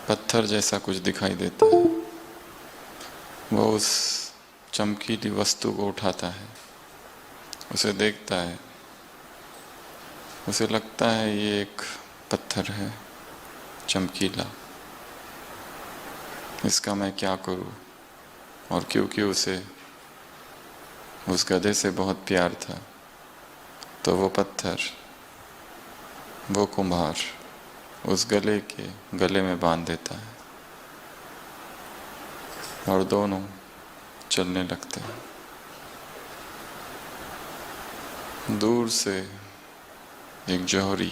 पत्थर जैसा कुछ दिखाई देता है। वो उस चमकीली वस्तु को उठाता है, उसे देखता है, उसे लगता है ये एक पत्थर है चमकीला, इसका मैं क्या करूं। और क्योंकि उसे उस गधे से बहुत प्यार था, तो वो पत्थर, वो कुम्हार उस गले के गले में बांध देता है और दोनों चलने लगते हैं। दूर से एक जौहरी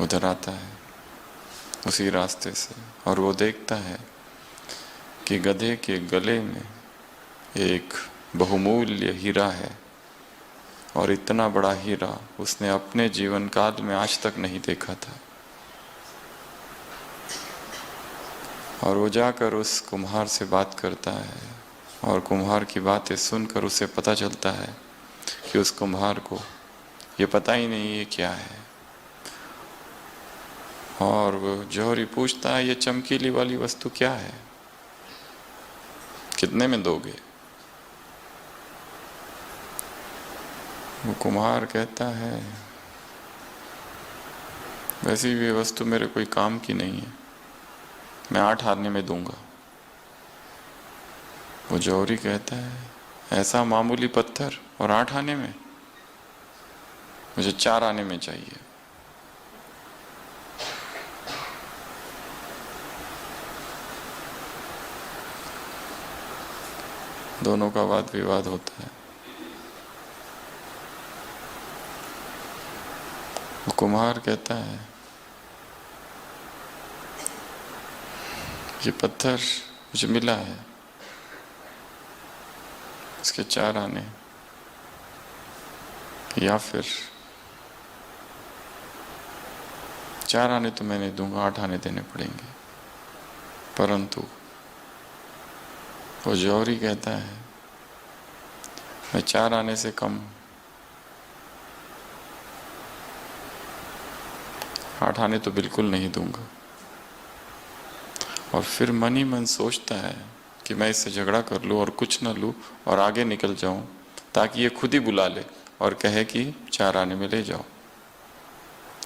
उधर आता है उसी रास्ते से, और वो देखता है कि गधे के गले में एक बहुमूल्य हीरा है, और इतना बड़ा हीरा उसने अपने जीवन काल में आज तक नहीं देखा था। और वो जाकर उस कुम्हार से बात करता है, और कुम्हार की बातें सुनकर उसे पता चलता है कि उस कुम्हार को ये पता ही नहीं ये क्या है। और वो जौहरी पूछता है, ये चमकीली वाली वस्तु क्या है, कितने में दोगे? वो कुम्हार कहता है, वैसी भी वस्तु मेरे कोई काम की नहीं है, मैं 8 आने में दूंगा। वो जौहरी कहता है, ऐसा मामूली पत्थर और 8 आने में? मुझे 4 आने में चाहिए। दोनों का वाद विवाद होता है। वो कुम्हार कहता है, ये पत्थर मुझे मिला है, इसके 4 आने, या फिर 4 आने तो मैं नहीं दूंगा, 8 आने देने पड़ेंगे। परंतु वो जौहरी कहता है, मैं 4 आने से कम 8 आने तो बिल्कुल नहीं दूंगा। और फिर मन ही मन सोचता है कि मैं इससे झगड़ा कर लूं और कुछ न लूं और आगे निकल जाऊं, ताकि ये खुद ही बुला ले और कहे कि 4 आने में ले जाओ।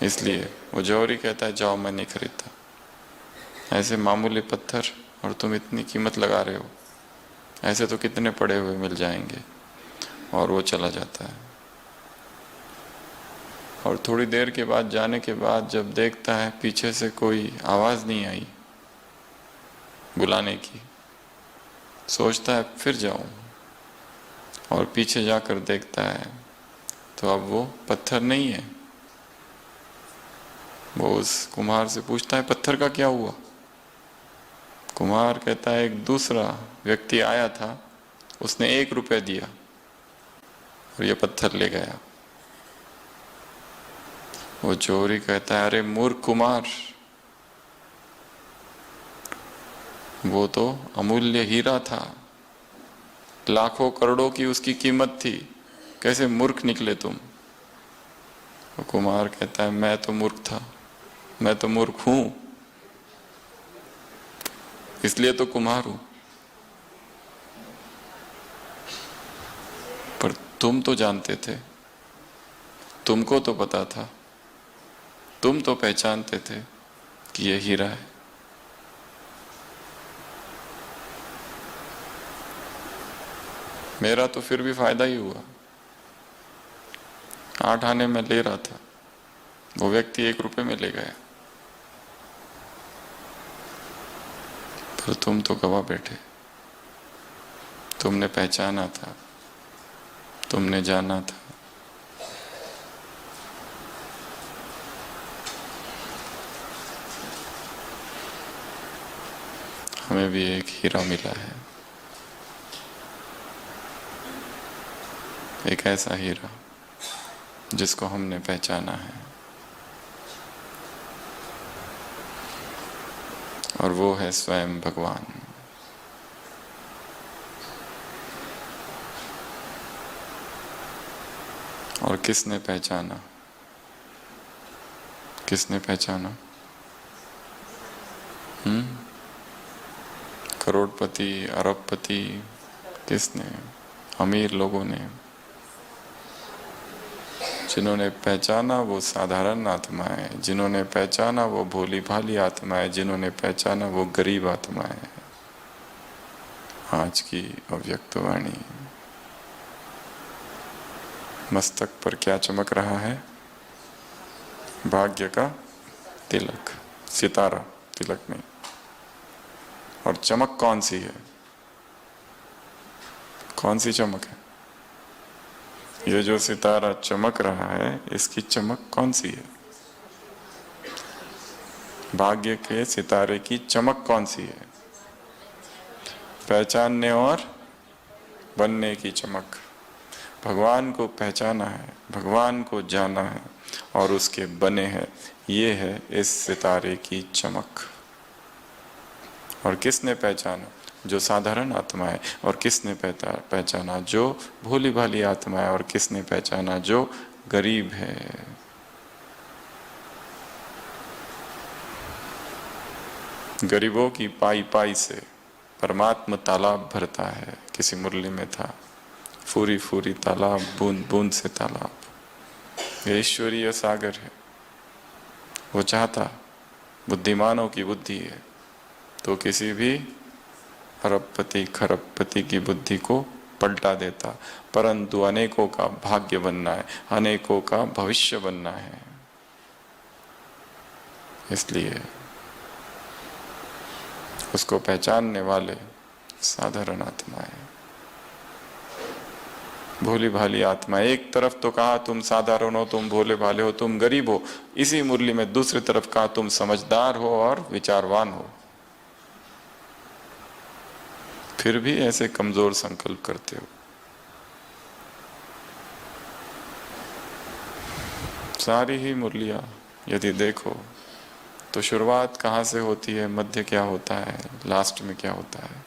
इसलिए वो जौहरी कहता है, जाओ, मैं नहीं खरीदता ऐसे मामूली पत्थर, और तुम इतनी कीमत लगा रहे हो, ऐसे तो कितने पड़े हुए मिल जाएंगे। और वो चला जाता है। और थोड़ी देर के बाद जाने के बाद जब देखता है पीछे से कोई आवाज़ नहीं आई बुलाने की, सोचता है फिर जाऊं, और पीछे जाकर देखता है तो अब वो पत्थर नहीं है। वो उस कुम्हार से पूछता है, पत्थर का क्या हुआ? कुम्हार कहता है, एक दूसरा व्यक्ति आया था, उसने 1 रुपया दिया और ये पत्थर ले गया। वो जौहरी कहता है, अरे मूर्ख कुम्हार, वो तो अमूल्य हीरा था, लाखों करोड़ों की उसकी कीमत थी, कैसे मूर्ख निकले तुम? वो कुम्हार कहता है, मैं तो मूर्ख था, मैं तो मूर्ख हूं, इसलिए तो कुम्हार हूं। पर तुम तो जानते थे, तुमको तो पता था, तुम तो पहचानते थे कि यह हीरा है। मेरा तो फिर भी फायदा ही हुआ, 8 आने में ले रहा था, वो व्यक्ति 1 रुपये में ले गया, पर तुम तो गवा बैठे, तुमने पहचाना था, तुमने जाना था। हमें भी एक हीरा मिला है, एक ऐसा हीरा जिसको हमने पहचाना है, और वो है स्वयं भगवान। और किसने पहचाना? किसने पहचाना? करोड़पति, अरबपति किसने? अमीर लोगों ने। जिन्होंने पहचाना वो साधारण आत्मा है, जिन्होंने पहचाना वो भोली भाली आत्मा है, जिन्होंने पहचाना वो गरीब आत्मा है। आज की अव्यक्त वाणी। मस्तक पर क्या चमक रहा है? भाग्य का तिलक, सितारा, तिलक नहीं। और चमक कौन सी है? कौन सी चमक है? ये जो सितारा चमक रहा है, इसकी चमक कौन सी है? भाग्य के सितारे की चमक कौन सी है? पहचानने और बनने की चमक। भगवान को पहचाना है, भगवान को जाना है और उसके बने हैं, ये है इस सितारे की चमक। और किसने पहचाना? जो साधारण आत्मा है। और किसने पहचाना? जो भोली भाली आत्मा है। और किसने पहचाना? जो गरीब है। गरीबों की पाई पाई से परमात्मा तालाब भरता है। किसी मुरली में था, फूरी फूरी तालाब, बूंद बूंद से तालाब। ये ईश्वरीय सागर है। वो चाहता, बुद्धिमानों की बुद्धि है तो किसी भी अरबपति खरबपति की बुद्धि को पलटा देता, परंतु अनेकों का भाग्य बनना है, अनेकों का भविष्य बनना है। इसलिए उसको पहचानने वाले साधारण आत्मा है, भोली भाली आत्मा। एक तरफ तो कहा तुम साधारण हो, तुम भोले भाले हो, तुम गरीब हो, इसी मुरली में दूसरी तरफ कहा तुम समझदार हो और विचारवान हो। फिर भी ऐसे कमजोर संकल्प करते हो। सारी ही मुरलियां यदि देखो तो शुरुआत कहाँ से होती है, मध्य क्या होता है, लास्ट में क्या होता है।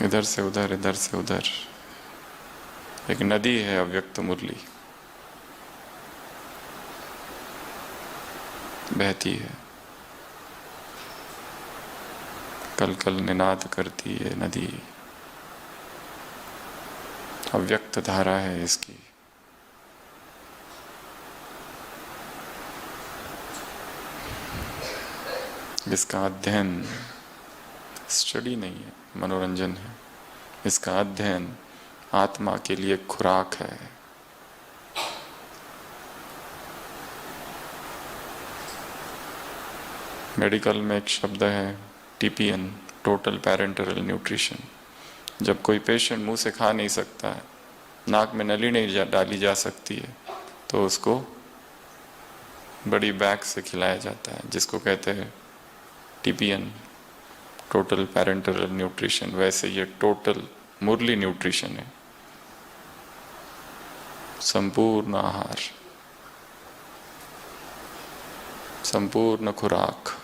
इधर से उधर, इधर से उधर एक नदी है अव्यक्त मुरली, बहती है, कल कल निनाद करती है नदी। अव्यक्त धारा है इसकी। इसका अध्ययन स्टडी नहीं है, मनोरंजन है। इसका अध्ययन आत्मा के लिए खुराक है। मेडिकल में एक शब्द है TPN, टोटल पैरेंटल न्यूट्रिशन। जब कोई पेशेंट मुंह से खा नहीं सकता है, नाक में नली नहीं डाली जा सकती है, तो उसको बड़ी बैग से खिलाया जाता है, जिसको कहते हैं TPN, टोटल पैरेंटल न्यूट्रिशन। वैसे ये टोटल मुरली न्यूट्रिशन है, संपूर्ण आहार, संपूर्ण खुराक।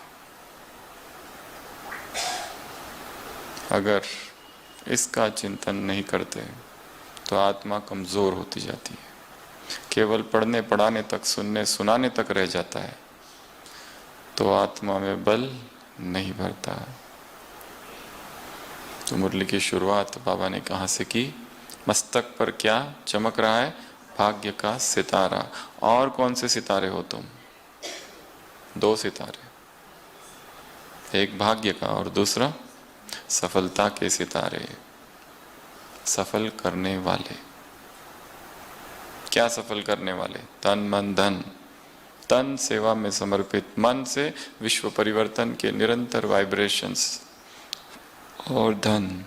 अगर इसका चिंतन नहीं करते तो आत्मा कमजोर होती जाती है, केवल पढ़ने पढ़ाने तक, सुनने सुनाने तक रह जाता है, तो आत्मा में बल नहीं भरता। तो मुरली की शुरुआत बाबा ने कहाँ से की? मस्तक पर क्या चमक रहा है? भाग्य का सितारा। और कौन से सितारे हो तुम? दो सितारे, एक भाग्य का और दूसरा सफलता के सितारे। सफल करने वाले। क्या सफल करने वाले? तन मन धन। तन सेवा में समर्पित, मन से विश्व परिवर्तन के निरंतर वाइब्रेशंस, और धन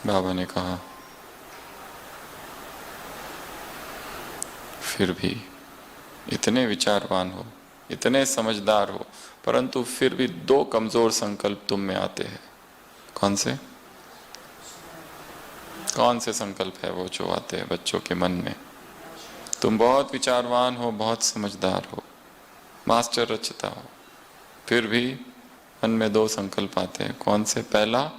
बाबा ने कहा फिर भी इतने विचारवान हो, इतने समझदार हो, परंतु फिर भी दो कमजोर संकल्प तुम में आते हैं। कौन से? कौन से संकल्प है वो जो आते हैं बच्चों के मन में? तुम बहुत विचारवान हो, बहुत समझदार हो, मास्टर रचता हो, फिर भी मन में दो संकल्प आते हैं। कौन से? पहला,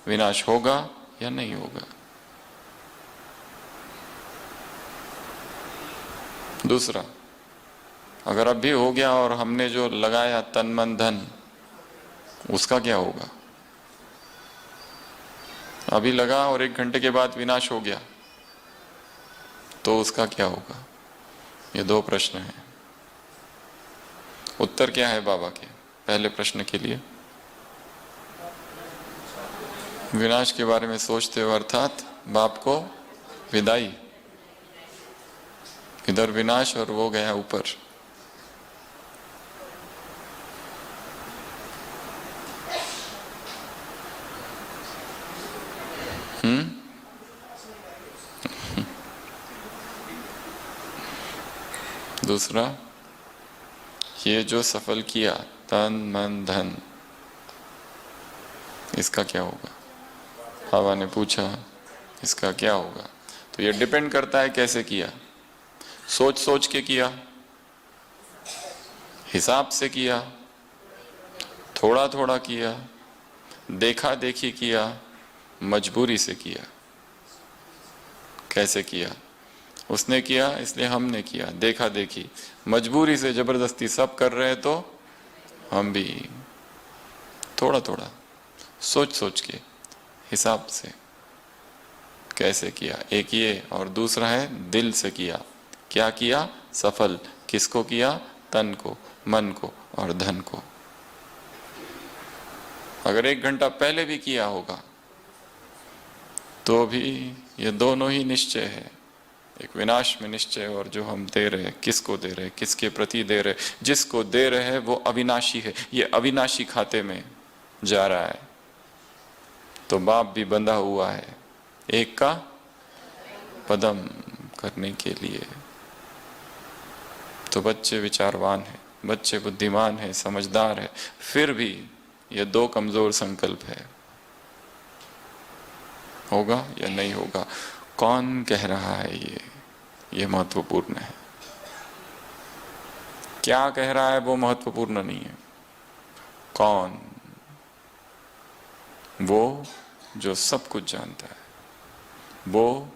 विनाश होगा या नहीं होगा। दूसरा, अगर अब भी हो गया और हमने जो लगाया तन मन धन, उसका क्या होगा? अभी लगा और 1 घंटे के बाद विनाश हो गया, तो उसका क्या होगा? ये 2 प्रश्न हैं। उत्तर क्या है बाबा के पहले प्रश्न के लिए? विनाश के बारे में सोचते हो, अर्थात बाप को विदाई। इधर विनाश और वो गया ऊपर। दूसरा, ये जो सफल किया तन मन धन, इसका क्या होगा? बाबा ने पूछा इसका क्या होगा? तो ये डिपेंड करता है कैसे किया। सोच सोच के किया, हिसाब से किया, थोड़ा थोड़ा किया, देखा देखी किया, मजबूरी से किया। कैसे किया? उसने किया इसलिए हमने किया, देखा देखी, मजबूरी से जबरदस्ती सब कर रहे तो हम भी थोड़ा थोड़ा सोच सोच के हिसाब से कैसे किया। एक ये, और दूसरा है दिल से किया। क्या किया? सफल। किसको किया? तन को, मन को और धन को। अगर 1 घंटा पहले भी किया होगा तो भी ये दोनों ही निश्चय है। एक विनाश में निश्चय, और जो हम दे रहे, किसको दे रहे, किसके प्रति दे रहे, जिसको दे रहे हैं वो अविनाशी है। ये अविनाशी खाते में जा रहा है, तो बाप भी बंधा हुआ है एक का पदम करने के लिए। तो बच्चे विचारवान है, बच्चे बुद्धिमान है, समझदार है, फिर भी ये 2 कमजोर संकल्प है। होगा या नहीं होगा, कौन कह रहा है ये महत्वपूर्ण है। क्या कह रहा है वो महत्वपूर्ण नहीं है, कौन? वो जो सब कुछ जानता है, वो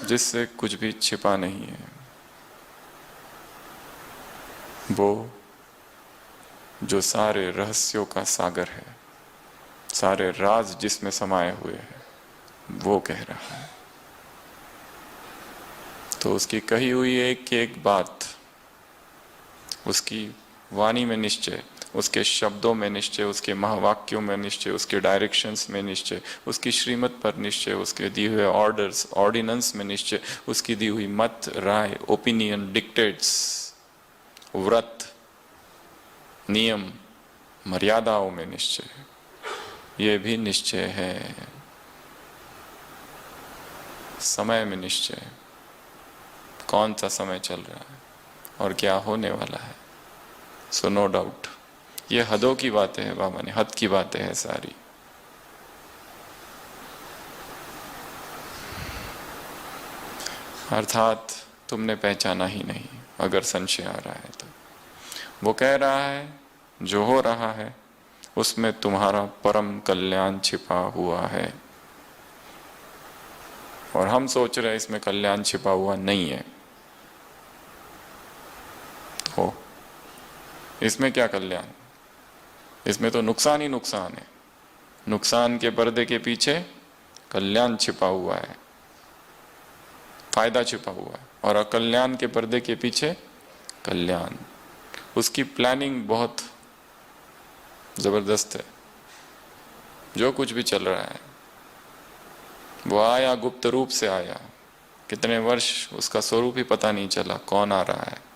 जिससे कुछ भी छिपा नहीं है, वो जो सारे रहस्यों का सागर है, सारे राज जिसमें समाये हुए हैं, वो कह रहा है। तो उसकी कही हुई एक एक बात, उसकी वाणी में निश्चय, उसके शब्दों में निश्चय, उसके महावाक्यों में निश्चय, उसके डायरेक्शंस में निश्चय, उसकी श्रीमत पर निश्चय, उसके दिए हुए ऑर्डर्स ऑर्डिनेंस में निश्चय, उसकी दी हुई मत, राय, ओपिनियन, डिक्टेट्स, व्रत, नियम, मर्यादाओं में निश्चय, ये भी निश्चय है। समय में निश्चय, कौन सा समय चल रहा है और क्या होने वाला है। सो नो डाउट ये हदों की बातें हैं, बाबा ने हद की बातें हैं सारी। अर्थात तुमने पहचाना ही नहीं, अगर संशय आ रहा है तो। वो कह रहा है जो हो रहा है उसमें तुम्हारा परम कल्याण छिपा हुआ है, और हम सोच रहे हैं इसमें कल्याण छिपा हुआ नहीं है। हो, इसमें क्या कल्याण? इसमें तो नुकसान ही नुकसान है। नुकसान के पर्दे के पीछे कल्याण छिपा हुआ है, फायदा छिपा हुआ है, और अकल्याण के पर्दे के पीछे कल्याण। उसकी प्लानिंग बहुत जबरदस्त है। जो कुछ भी चल रहा है वो आया, गुप्त रूप से आया, कितने वर्ष उसका स्वरूप ही पता नहीं चला, कौन आ रहा है।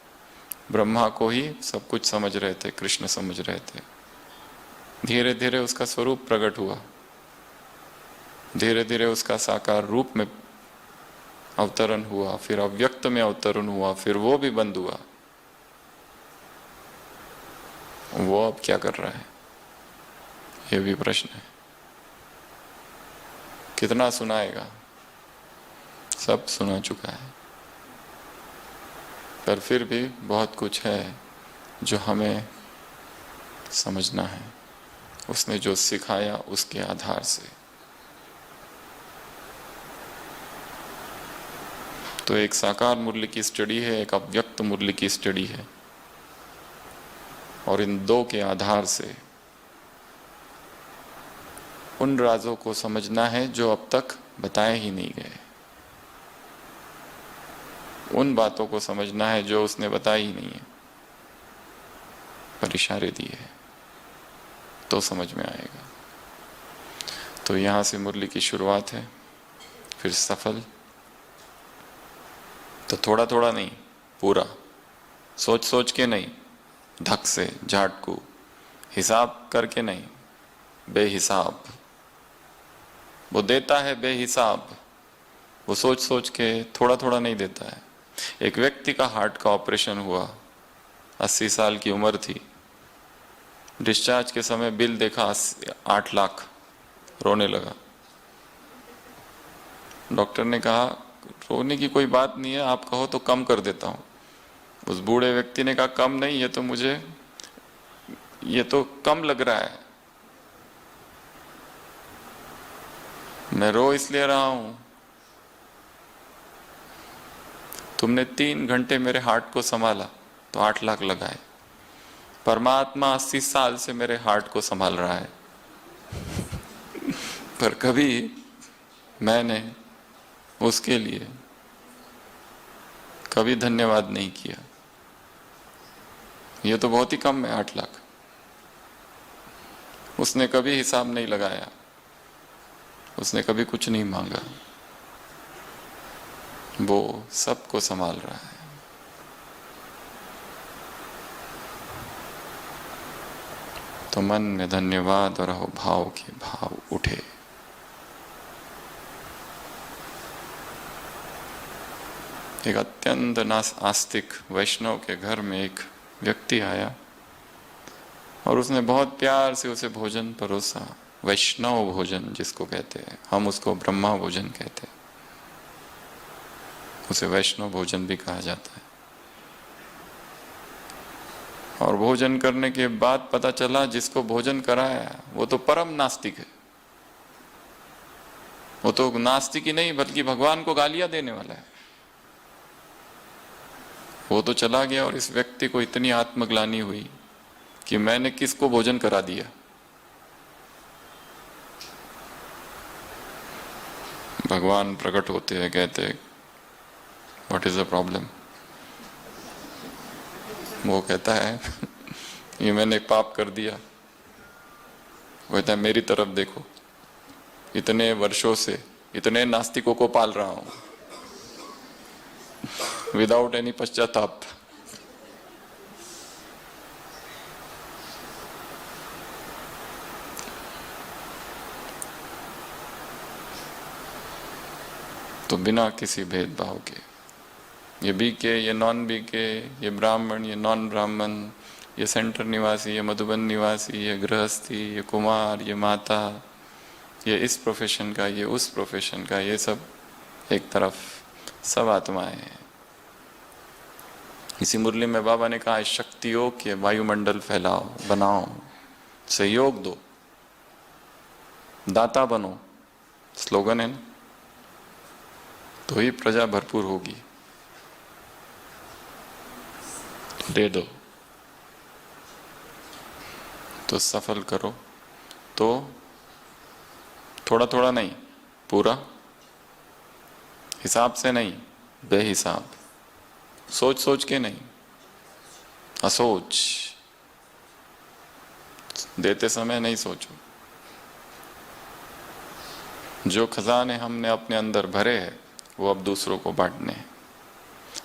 ब्रह्मा को ही सब कुछ समझ रहे थे, कृष्ण समझ रहे थे। धीरे धीरे उसका स्वरूप प्रकट हुआ, धीरे धीरे उसका साकार रूप में अवतरण हुआ, फिर अव्यक्त में अवतरण हुआ, फिर वो भी बंद हुआ। वो अब क्या कर रहा है, ये भी प्रश्न है। कितना सुनाएगा? सब सुना चुका है, पर फिर भी बहुत कुछ है जो हमें समझना है, उसने जो सिखाया उसके आधार से। तो एक साकार मूल्य की स्टडी है, एक अव्यक्त मूल्य की स्टडी है, और इन दो के आधार से उन राजों को समझना है जो अब तक बताए ही नहीं गए, उन बातों को समझना है जो उसने बताई ही नहीं है, पर इशारे दिए हैं, तो समझ में आएगा। तो यहां से मुरली की शुरुआत है, फिर सफल, तो थोड़ा थोड़ा नहीं, पूरा, सोच सोच के नहीं, धक से, झाटकू, हिसाब करके नहीं, बेहिसाब। वो देता है बेहिसाब, वो सोच सोच के थोड़ा थोड़ा नहीं देता है। एक व्यक्ति का हार्ट का ऑपरेशन हुआ, 80 साल की उम्र थी, डिस्चार्ज के समय बिल देखा 8 लाख, रोने लगा। डॉक्टर ने कहा रोने की कोई बात नहीं है, आप कहो तो कम कर देता हूं। उस बूढ़े व्यक्ति ने कहा कम नहीं, ये तो कम लग रहा है, मैं रो इसलिए रहा हूं, तुमने 3 घंटे मेरे हार्ट को संभाला तो 8 लाख लगाए, परमात्मा 80 साल से मेरे हार्ट को संभाल रहा है, पर कभी मैंने उसके लिए कभी धन्यवाद नहीं किया। ये तो बहुत ही कम है 8 लाख। उसने कभी हिसाब नहीं लगाया, उसने कभी कुछ नहीं मांगा, वो सबको संभाल रहा है। तो मन में धन्यवाद और अहोभाव के भाव उठे। एक अत्यंत आस्तिक वैष्णव के घर में एक व्यक्ति आया और उसने बहुत प्यार से उसे भोजन परोसा, वैष्णव भोजन जिसको कहते हैं, हम उसको ब्रह्मा भोजन कहते हैं, उसे वैष्णव भोजन भी कहा जाता है। और भोजन करने के बाद पता चला जिसको भोजन कराया वो तो परम नास्तिक है, वो तो नास्तिक ही नहीं बल्कि भगवान को गालियां देने वाला है। वो तो चला गया और इस व्यक्ति को इतनी आत्मग्लानि हुई कि मैंने किसको भोजन करा दिया। भगवान प्रकट होते हैं, कहते हैं व्हाट इज द प्रॉब्लम। वो कहता है ये मैंने पाप कर दिया। वो कहता है मेरी तरफ देखो, इतने वर्षों से इतने नास्तिकों को पाल रहा हूं विदाउट एनी पश्चाताप। तो बिना किसी भेदभाव के, ये बीके, ये नॉन बीके, ये ब्राह्मण, ये नॉन ब्राह्मण, ये सेंटर निवासी, ये मधुबन निवासी, ये गृहस्थी, ये कुमार, ये माता, ये इस प्रोफेशन का, ये उस प्रोफेशन का, ये सब एक तरफ, सब आत्माएं हैं। इसी मुरली में बाबा ने कहा शक्तियों के वायुमंडल फैलाओ, बनाओ, सहयोग दो, दाता बनो, स्लोगन है ना, तो ही प्रजा भरपूर होगी। दे दो तो सफल करो, तो थोड़ा थोड़ा नहीं, पूरा, हिसाब से नहीं, बेहिसाब, सोच सोच के नहीं, असोच, देते समय नहीं सोचो। जो खजाने हमने अपने अंदर भरे हैं वो अब दूसरों को बांटने हैं।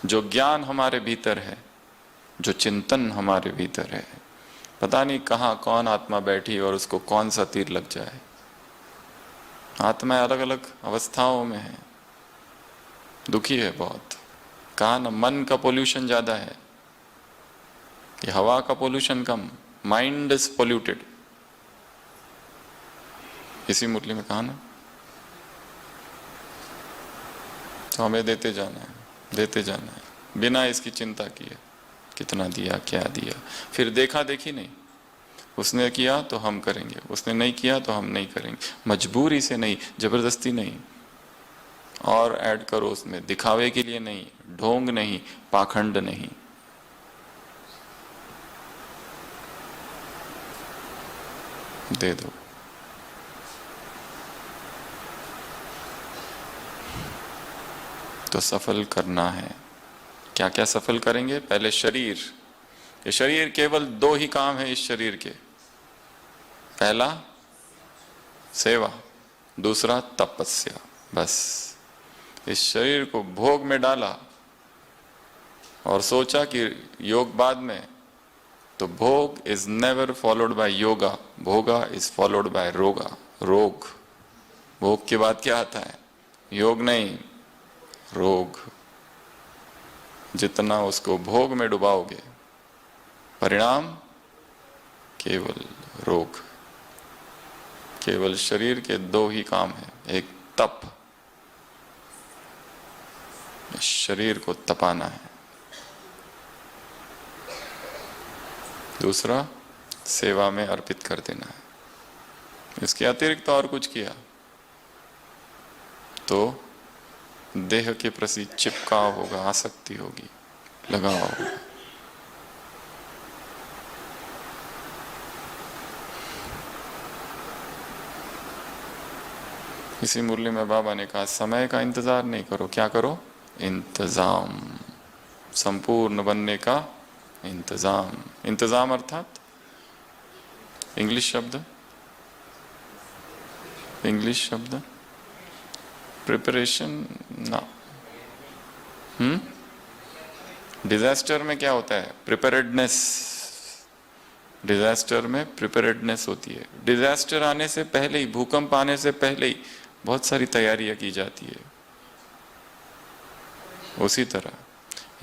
जो ज्ञान हमारे भीतर है, जो चिंतन हमारे भीतर है, पता नहीं कहाँ कौन आत्मा बैठी और उसको कौन सा तीर लग जाए। आत्मा अलग अलग अवस्थाओं में है, दुखी है बहुत। कहा ना, मन का पोल्यूशन ज्यादा है, ये हवा का pollution come, mind is polluted. इसी मुरली में कहा ना, तो हमें देते जाना है, देते जाना है, बिना इसकी चिंता किए कितना दिया, क्या दिया। फिर देखा देखी नहीं, उसने किया तो हम करेंगे, उसने नहीं किया तो हम नहीं करेंगे। मजबूरी से नहीं, जबरदस्ती नहीं, और ऐड करो उसमें, दिखावे के लिए नहीं, ढोंग नहीं, पाखंड नहीं। दे दो। तो सफल करना है। क्या क्या सफल करेंगे? पहले शरीर। ये शरीर, केवल दो ही काम है इस शरीर के। पहला सेवा, दूसरा तपस्या। बस इस शरीर को भोग में डाला और सोचा कि योग बाद में, तो भोग is never followed by yoga, भोगा इज फॉलोड बाय रोगा, रोग। भोग के बाद क्या आता है? योग नहीं, रोग। जितना उसको भोग में डुबाओगे, परिणाम केवल रोग। केवल शरीर के दो ही काम है, एक तप, शरीर को तपाना है, दूसरा सेवा में अर्पित कर देना है। इसके अतिरिक्त और कुछ किया तो देह के प्रति चिपकाव होगा, आसक्ति होगी, लगाव होगा। इसी मुरली में बाबा ने कहा, समय का इंतजार नहीं करो, क्या करो? इंतजाम, संपूर्ण बनने का इंतजाम। इंतजाम अर्थात इंग्लिश शब्द, इंग्लिश शब्द प्रिपरेशन ना। डिजास्टर में क्या होता है? प्रिपेरेडनेस। डिजास्टर में प्रिपेरेडनेस होती है। डिजास्टर आने से पहले ही, भूकंप आने से पहले ही बहुत सारी तैयारियां की जाती है। उसी तरह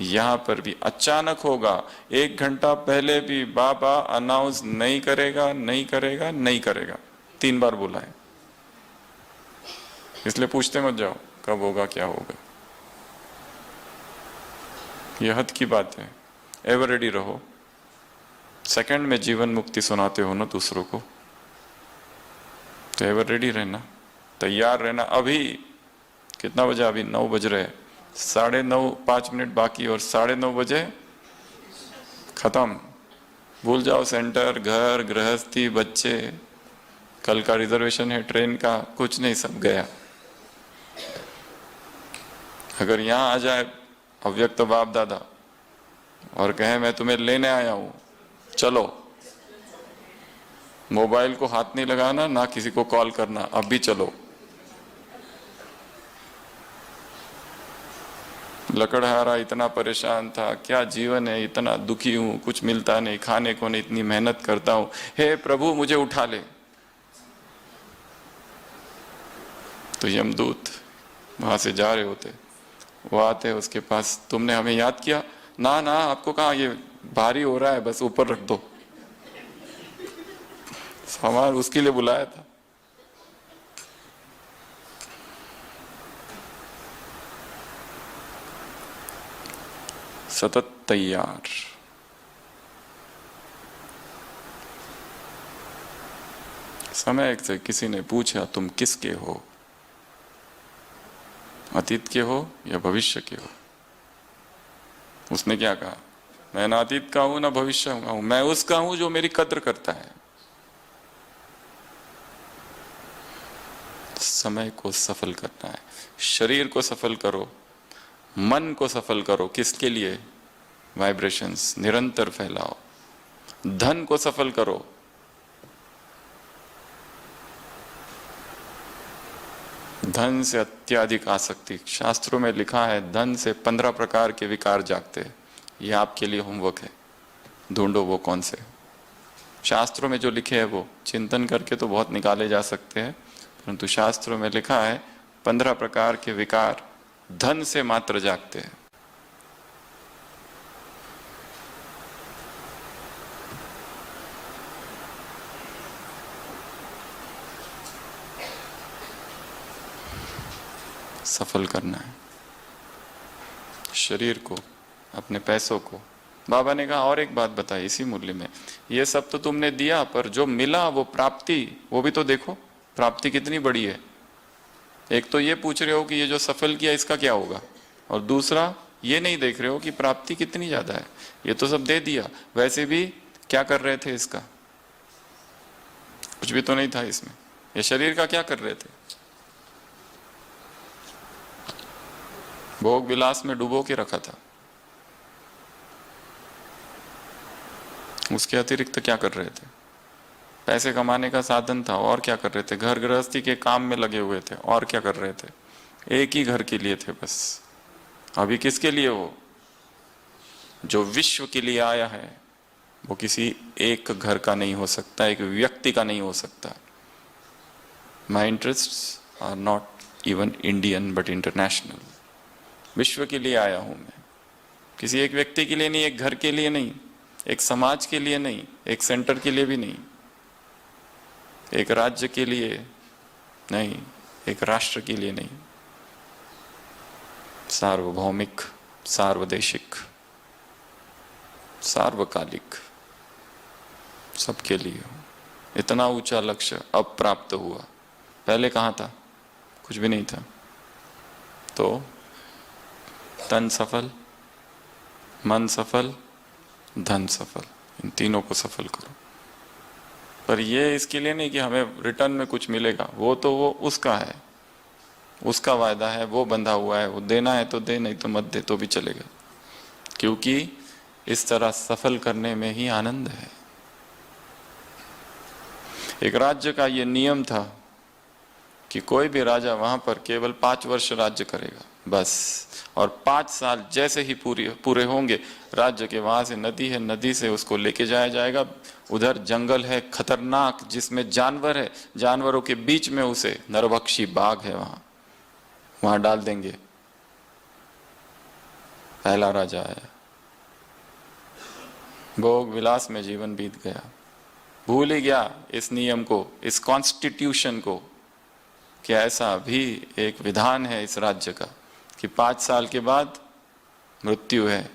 यहां पर भी अचानक होगा, 1 घंटा पहले भी बाबा अनाउंस नहीं करेगा, नहीं करेगा, नहीं करेगा, 3 बार बोला है। इसलिए पूछते मत जाओ कब होगा, क्या होगा। यह हद की बात है। एवर रेडी रहो। सेकंड में जीवन मुक्ति सुनाते हो ना दूसरों को, तो एवर रेडी रहना, तैयार रहना। अभी कितना बजा? अभी 9 बज रहे, 9:30, 5 मिनट बाकी, और 9:30 बजे खत्म। भूल जाओ सेंटर, घर, गृहस्थी, बच्चे, कल का रिजर्वेशन है ट्रेन का, कुछ नहीं, सब गया। अगर यहां आ जाए अव्यक्त बाप दादा और कहे मैं तुम्हें लेने आया हूं, चलो, मोबाइल को हाथ नहीं लगाना, ना किसी को कॉल करना, अब भी चलो। लकड़हारा इतना परेशान था, क्या जीवन है, इतना दुखी हूं, कुछ मिलता नहीं, खाने को नहीं, इतनी मेहनत करता हूं, हे प्रभु मुझे उठा ले। तो यमदूत वहां से जा रहे होते, वो आते उसके पास, तुमने हमें याद किया? ना ना, आपको कहा, ये भारी हो रहा है, बस ऊपर रख दो। सामान उसके लिए बुलाया था। सतत तैयार। समय से किसी ने पूछा तुम किसके हो? अतीत के हो या भविष्य के हो? उसने क्या कहा? मैं ना अतीत का हूं ना भविष्य का हूं, मैं उसका हूं जो मेरी कद्र करता है। समय को सफल करना है, शरीर को सफल करो, मन को सफल करो। किसके लिए? वाइब्रेशंस निरंतर फैलाओ। धन को सफल करो, धन से अत्याधिक आसक्ति। शास्त्रों में लिखा है धन से 15 प्रकार के विकार जागते हैं। ये आपके लिए होमवर्क है, ढूंढो वो कौन से। शास्त्रों में जो लिखे है वो चिंतन करके तो बहुत निकाले जा सकते हैं, परंतु शास्त्रों में लिखा है 15 प्रकार के विकार धन से मात्र जागते हैं। सफल करना है शरीर को, अपने पैसों को। बाबा ने कहा और एक बात बताई इसी मुरली में, ये सब तो तुमने दिया, पर जो मिला वो प्राप्ति, वो भी तो देखो, प्राप्ति कितनी बड़ी है। एक तो ये पूछ रहे हो कि ये जो सफल किया इसका क्या होगा, और दूसरा ये नहीं देख रहे हो कि प्राप्ति कितनी ज्यादा है। ये तो सब दे दिया, वैसे भी क्या कर रहे थे इसका, कुछ भी तो नहीं था इसमें। ये शरीर का क्या कर रहे थे, भोग विलास में डुबो के रखा था, उसके अतिरिक्त क्या कर रहे थे। पैसे कमाने का साधन था, और क्या कर रहे थे, घर गृहस्थी के काम में लगे हुए थे, और क्या कर रहे थे, एक ही घर के लिए थे बस। अभी किसके लिए, वो जो विश्व के लिए आया है वो किसी एक घर का नहीं हो सकता, एक व्यक्ति का नहीं हो सकता। My interests are not even Indian but international. विश्व के लिए आया हूं मैं, किसी एक व्यक्ति के लिए नहीं, एक घर के लिए नहीं, एक समाज के लिए नहीं, एक सेंटर के लिए भी नहीं, एक राज्य के लिए नहीं, एक राष्ट्र के लिए नहीं, सार्वभौमिक, सार्वदेशिक, सार्वकालिक, सबके लिए। इतना ऊंचा लक्ष्य अब प्राप्त हुआ, पहले कहां था, कुछ भी नहीं था। तो तन सफल, मन सफल, धन सफल, इन तीनों को सफल करो। पर ये इसके लिए नहीं कि हमें रिटर्न में कुछ मिलेगा, वो तो वो उसका है, उसका वायदा है, वो बंधा हुआ है, वो देना है तो दे, नहीं तो मत दे तो भी चलेगा, क्योंकि इस तरह सफल करने में ही आनंद है। एक राज्य का ये नियम था कि कोई भी राजा वहां पर केवल 5 वर्ष राज्य करेगा बस, और 5 साल जैसे ही पूरे होंगे, राज्य के वहां से नदी है, नदी से उसको लेके जाया जाएगा, उधर जंगल है खतरनाक जिसमें जानवर है, जानवरों के बीच में उसे नरभक्षी बाघ है, वहां डाल देंगे। पहला राजा आया, भोग विलास में जीवन बीत गया, भूल ही गया इस नियम को, इस कॉन्स्टिट्यूशन को, कि ऐसा भी एक विधान है इस राज्य का कि 5 साल के बाद मृत्यु है।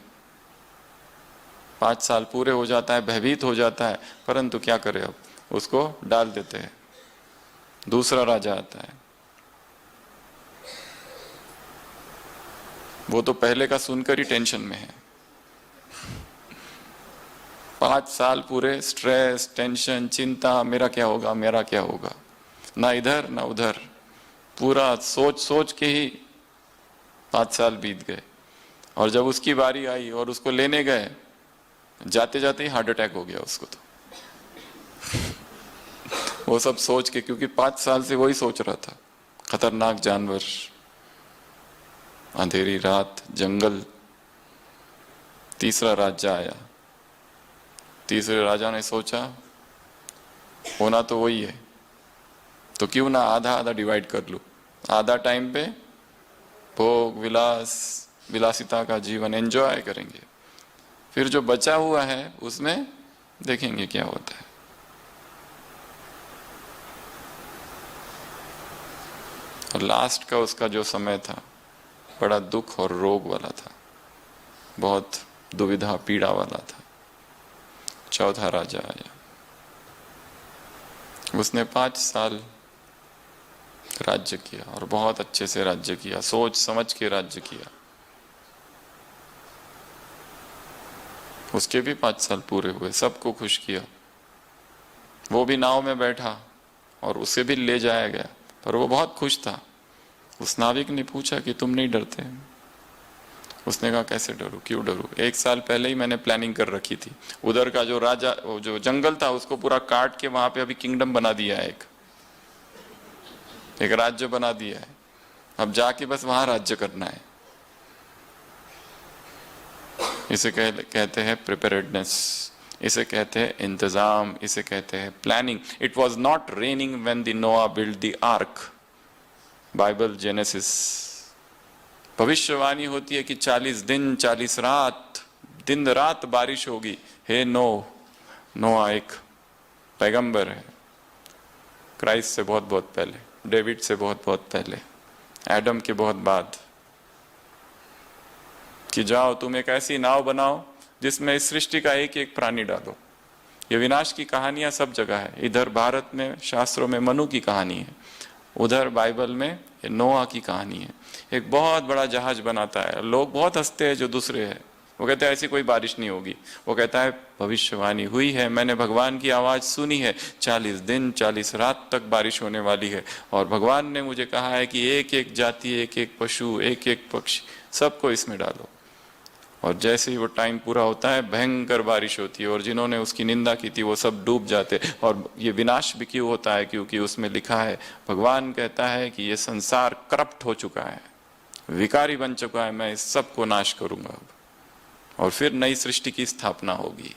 5 साल पूरे हो जाता है, भयभीत हो जाता है, परंतु क्या करे, अब उसको डाल देते हैं। दूसरा राजा आता है, वो तो पहले का सुनकर ही टेंशन में है। 5 साल पूरे स्ट्रेस, टेंशन, चिंता, मेरा क्या होगा, मेरा क्या होगा, ना इधर ना उधर, पूरा सोच सोच के ही 5 साल बीत गए। और जब उसकी बारी आई और उसको लेने गए, जाते जाते ही हार्ट अटैक हो गया उसको तो वो सब सोच के, क्योंकि 5 साल से वही सोच रहा था, खतरनाक जानवर, अंधेरी रात, जंगल। तीसरा राजा आया, तीसरे राजा ने सोचा होना तो वही है, तो क्यों ना आधा आधा डिवाइड कर लूं, आधा टाइम पे भोग विलास, विलासिता का जीवन एंजॉय करेंगे, फिर जो बचा हुआ है उसमें देखेंगे क्या होता है। और लास्ट का उसका जो समय था बड़ा दुख और रोग वाला था, बहुत दुविधा पीड़ा वाला था। चौथा राजा आया, उसने 5 साल राज्य किया और बहुत अच्छे से राज्य किया, सोच समझ के राज्य किया। उसके भी 5 साल पूरे हुए, सबको खुश किया, वो भी नाव में बैठा और उसे भी ले जाया गया, पर वो बहुत खुश था। उस नाविक ने पूछा कि तुम नहीं डरते? उसने कहा कैसे डरूं, क्यों डरूं, 1 साल पहले ही मैंने प्लानिंग कर रखी थी। उधर का जो राजा, जो जंगल था उसको पूरा काट के वहां पे अभी किंगडम बना दिया है, एक राज्य बना दिया है, अब जाके बस वहां राज्य करना है। इसे कहते हैं प्रिपेयर्डनेस, इसे कहते हैं इंतजाम, इसे कहते हैं planning. It was not raining when the Noah build the ark. Bible Genesis भविष्यवाणी होती है कि 40 दिन 40 रात, दिन रात बारिश होगी। हे नोआ एक पैगंबर है, क्राइस्ट से बहुत बहुत पहले, डेविड से बहुत बहुत पहले, एडम के बहुत बाद, कि जाओ तुम एक ऐसी नाव बनाओ जिसमें इस सृष्टि का एक एक प्राणी डालो। ये विनाश की कहानियां सब जगह है, इधर भारत में शास्त्रों में मनु की कहानी है, उधर बाइबल में ये नोआ की कहानी है। एक बहुत बड़ा जहाज बनाता है, लोग बहुत हंसते हैं जो दूसरे हैं, वो कहते हैं ऐसी कोई बारिश नहीं होगी। वो कहता है भविष्यवाणी हुई है, मैंने भगवान की आवाज सुनी है, 40 दिन 40 रात तक बारिश होने वाली है, और भगवान ने मुझे कहा है कि एक एक जाति, एक एक पशु, एक एक पक्षी, सबको इसमें डालो। और जैसे ही वो टाइम पूरा होता है भयंकर बारिश होती है, और जिन्होंने उसकी निंदा की थी वो सब डूब जाते। और ये विनाश भी क्यों होता है? क्योंकि उसमें लिखा है, भगवान कहता है कि ये संसार करप्ट हो चुका है, विकारी बन चुका है, मैं इस सबको नाश करूंगा अब, और फिर नई सृष्टि की स्थापना होगी।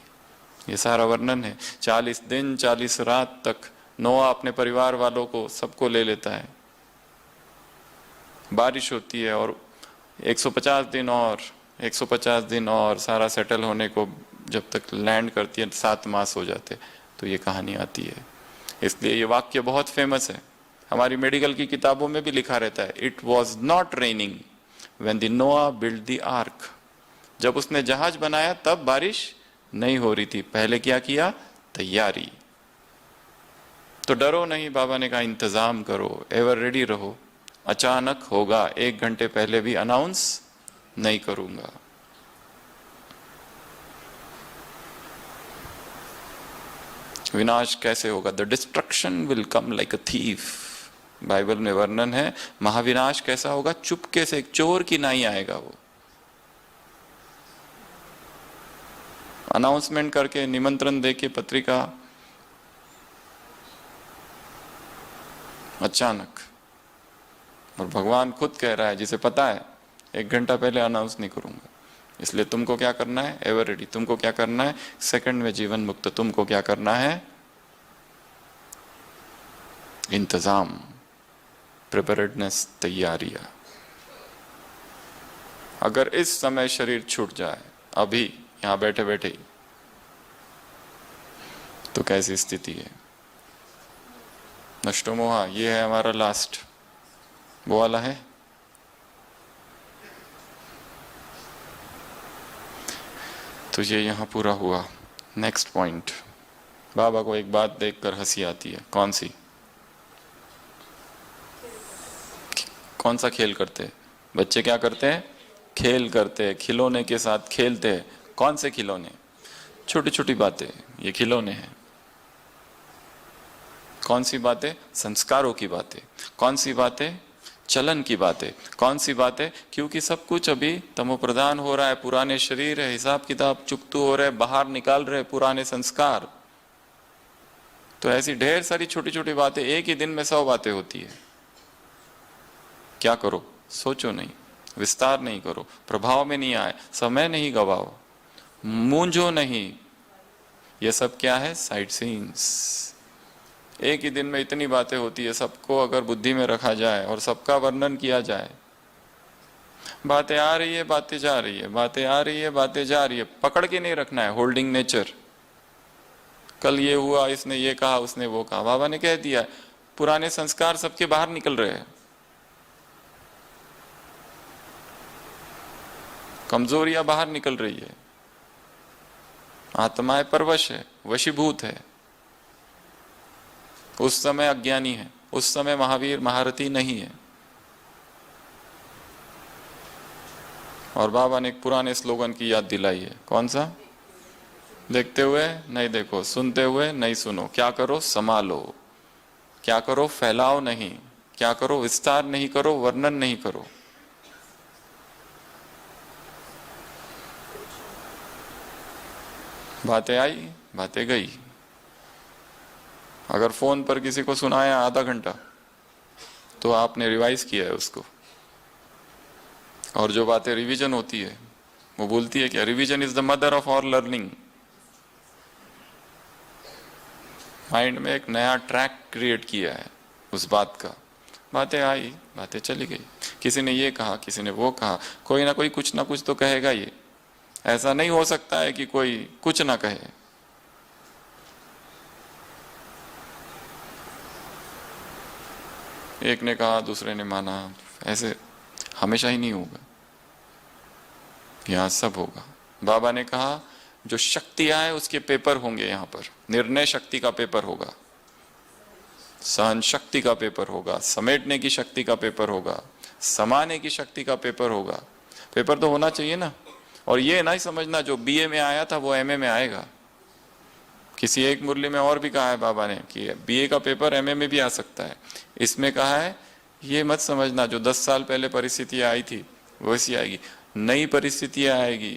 ये सारा वर्णन है। 40 दिन 40 रात तक नोआ अपने परिवार वालों को सबको ले लेता है, बारिश होती है, और 150 दिन और 150 दिन और सारा सेटल होने को जब तक लैंड करती है 7 मास हो जाते। तो ये कहानी आती है। इसलिए ये वाक्य बहुत फेमस है, हमारी मेडिकल की किताबों में भी लिखा रहता है, it was not raining when the Noah build the arc. जब उसने जहाज बनाया तब बारिश नहीं हो रही थी, पहले क्या किया? तैयारी। तो डरो नहीं, बाबा ने कहा इंतजाम करो, एवर रेडी रहो, अचानक होगा, 1 घंटे पहले भी अनाउंस नहीं करूंगा। विनाश कैसे होगा? The destruction will come like a thief. Bible में वर्णन है महाविनाश कैसा होगा? चुपके से, एक चोर की नाई आएगा वो, अनाउंसमेंट करके, निमंत्रण देके, पत्रिका, अचानक। और भगवान खुद कह रहा है, जिसे पता है 1 घंटा पहले अनाउंस नहीं करूंगा। इसलिए तुमको क्या करना है? Ever ready. तुमको क्या करना है? सेकंड में जीवन मुक्त। तुमको क्या करना है? इंतजाम, प्रिपेयर्डनेस, तैयारियां। अगर इस समय शरीर छूट जाए, अभी यहां बैठे बैठे ही, तो कैसी स्थिति है? नष्टो मोहा, ये है हमारा लास्ट, वो वाला है। तो ये यहां पूरा हुआ। नेक्स्ट पॉइंट, बाबा को एक बात देखकर हंसी आती है। कौन सी? कौन सा खेल करते हैं बच्चे? क्या करते हैं? खेल करते हैं, खिलौने के साथ खेलते हैं। कौन से खिलौने? छोटी छोटी बातें, ये खिलौने हैं। कौन सी बातें? संस्कारों की बातें। कौन सी बातें? चलन की बातें। कौन सी बातें? क्योंकि सब कुछ अभी तमोप्रधान हो रहा है, पुराने शरीर है, हिसाब किताब चुकतू हो रहे, बाहर निकाल रहे पुराने संस्कार। तो ऐसी ढेर सारी छोटी छोटी बातें, एक ही दिन में 100 बातें होती है। क्या करो? सोचो नहीं, विस्तार नहीं करो, प्रभाव में नहीं आए, समय नहीं गवाओ, मूंझो नहीं। ये सब क्या है? Side scenes. एक ही दिन में इतनी बातें होती है, सबको अगर बुद्धि में रखा जाए और सबका वर्णन किया जाए, बातें आ रही है, बातें जा रही है, बातें आ रही है, बातें जा रही है, पकड़ के नहीं रखना है। होल्डिंग नेचर, कल ये हुआ, इसने ये कहा, उसने वो कहा, बाबा ने कह दिया। पुराने संस्कार सबके बाहर निकल रहे हैं, कमजोरियां बाहर निकल रही है, आत्माएं परवश है, वशीभूत है। उस समय अज्ञानी है, उस समय महावीर महारथी नहीं है। और बाबा ने एक पुराने स्लोगन की याद दिलाई है। कौन सा? देखते हुए नहीं देखो, सुनते हुए नहीं सुनो। क्या करो? संभालो। क्या करो? फैलाओ नहीं। क्या करो? विस्तार नहीं करो, वर्णन नहीं करो। बातें आई, बातें गई। अगर फोन पर किसी को सुनाया आधा घंटा, तो आपने रिवाइज किया है उसको। और जो बातें रिवीजन होती है, वो बोलती है कि revision is the mother of all learning. Mind में एक नया ट्रैक क्रिएट किया है उस बात का। बातें आई, बातें चली गई। किसी ने ये कहा, किसी ने वो कहा, कोई ना कोई कुछ ना कुछ तो कहेगा ही। ऐसा नहीं हो सकता है कि कोई कुछ ना कहे। एक ने कहा, दूसरे ने माना, ऐसे हमेशा ही नहीं होगा। यहां सब होगा। बाबा ने कहा जो शक्तियां है उसके पेपर होंगे, यहां पर निर्णय शक्ति का पेपर होगा। सहन शक्ति का पेपर होगा, समेटने की शक्ति का पेपर होगा, समाने की शक्ति का पेपर होगा। पेपर तो होना चाहिए ना। और ये नहीं समझना जो बीए में आया था वो एमए में आएगा। किसी एक मुरली में और भी कहा है बाबा ने कि बीए का पेपर एमए में भी आ सकता है। इसमें कहा है ये मत समझना जो 10 साल पहले परिस्थितियां आई थी वैसी आएगी। नई परिस्थितियां आएगी,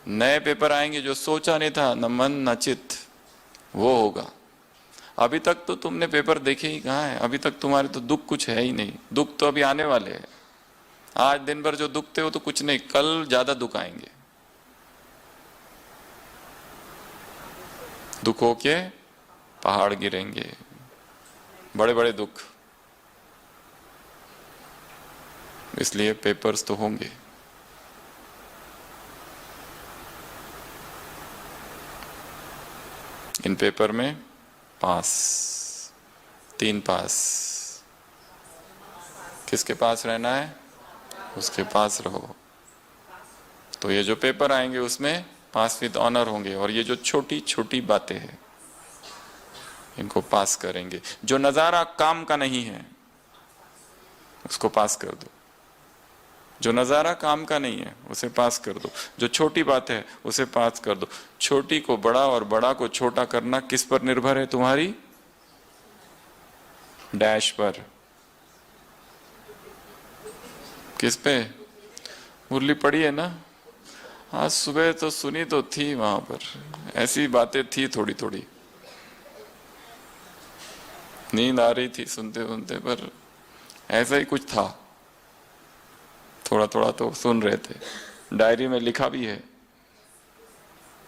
नए पेपर आएंगे जो सोचा नहीं था, न मन न चित्त, वो होगा। अभी तक तो तुमने पेपर देखे ही कहाँ है, अभी तक तुम्हारे तो दुख कुछ है ही नहीं। दुख तो अभी आने वाले हैं। आज दिन भर जो दुख थे वो तो कुछ नहीं, कल ज्यादा दुख आएंगे। दुखों के पहाड़ गिरेंगे, बड़े बड़े दुख। इसलिए पेपर्स तो होंगे। इन पेपर में पास, 3 पास। किसके पास रहना है? उसके पास रहो। तो ये जो पेपर आएंगे उसमें पास विद ऑनर होंगे। और ये जो छोटी छोटी बातें हैं इनको पास करेंगे। जो नजारा काम का नहीं है उसको पास कर दो। जो नजारा काम का नहीं है उसे पास कर दो। जो छोटी बात है उसे पास कर दो। छोटी को बड़ा और बड़ा को छोटा करना किस पर निर्भर है? तुम्हारी डैश पर। किस पे? मुरली पड़ी है ना? आज सुबह तो सुनी तो थी, वहां पर ऐसी बातें थी थोड़ी थोड़ी, नींद आ रही थी सुनते सुनते, पर ऐसा ही कुछ था। थोड़ा थोड़ा तो सुन रहे थे, डायरी में लिखा भी है।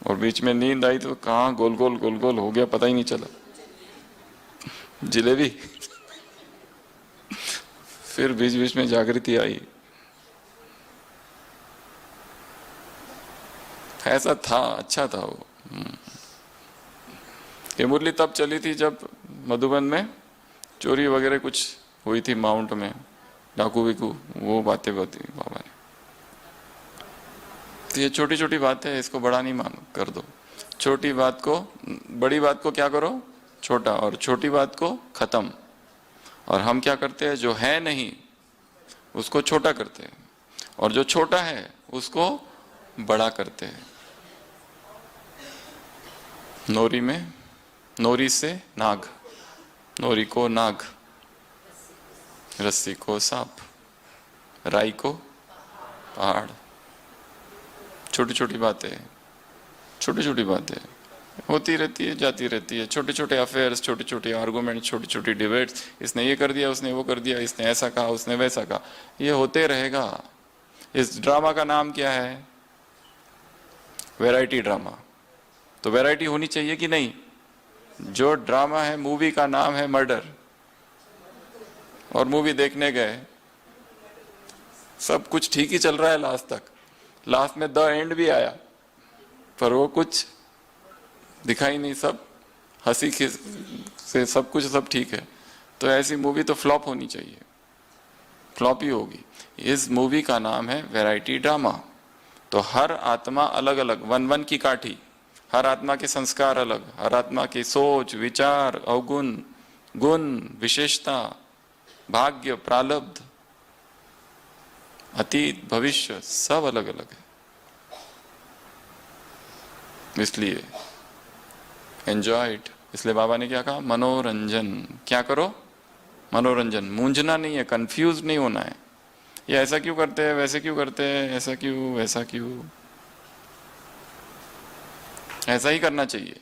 और बीच में नींद आई तो कहाँ गोल गोल हो गया, पता ही नहीं चला। जिलेबी। फिर बीच बीच में जागृति आई। ऐसा था, अच्छा था वो। ये मुरली तब चली थी जब मधुबन में चोरी वगैरह कुछ हुई थी, माउंट में डाकू विकू, वो बातें बताई बाबा ने। तो ये छोटी छोटी बातें है, इसको बड़ा नहीं मान कर दो। छोटी बात को, बड़ी बात को क्या करो? छोटा, और छोटी बात को खत्म। और हम क्या करते हैं? जो है नहीं उसको छोटा करते हैं, और जो छोटा है उसको बड़ा करते हैं। नोरी में, नोरी से नाग, नोरी को नाग, रस्सी को सांप, राई को पहाड़। छोटी छोटी बातें, छोटी छोटी बातें होती रहती है, जाती रहती है। छोटे छोटे अफेयर्स, छोटे छोटे आर्गुमेंट, छोटी छोटी डिबेट्स। इसने ये कर दिया, उसने वो कर दिया, इसने ऐसा कहा, उसने वैसा कहा। ये होते रहेगा। इस ड्रामा का नाम क्या है? Variety drama. तो वैरायटी होनी चाहिए कि नहीं? जो ड्रामा है, मूवी का नाम है मर्डर, और मूवी देखने गए, सब कुछ ठीक ही चल रहा है लास्ट तक, लास्ट में द एंड भी आया, पर वो कुछ दिखाई नहीं, सब हंसी से सब कुछ सब ठीक है। तो ऐसी मूवी तो फ्लॉप होनी चाहिए, फ्लॉप ही होगी। इस मूवी का नाम है वैरायटी ड्रामा। तो हर आत्मा अलग अलग, वन वन की काठी। हर आत्मा के संस्कार अलग, हर आत्मा की सोच, विचार, अवगुण, गुण, विशेषता, भाग्य, प्रारब्ध, अतीत, भविष्य, सब अलग अलग है। इसलिए एंजॉय इट। इसलिए बाबा ने क्या कहा? मनोरंजन। क्या करो? मनोरंजन। मूंझना नहीं है, कंफ्यूज नहीं होना है। ये ऐसा क्यों करते हैं, वैसे क्यों करते हैं, ऐसा क्यों, वैसा क्यों। ऐसा ही करना चाहिए।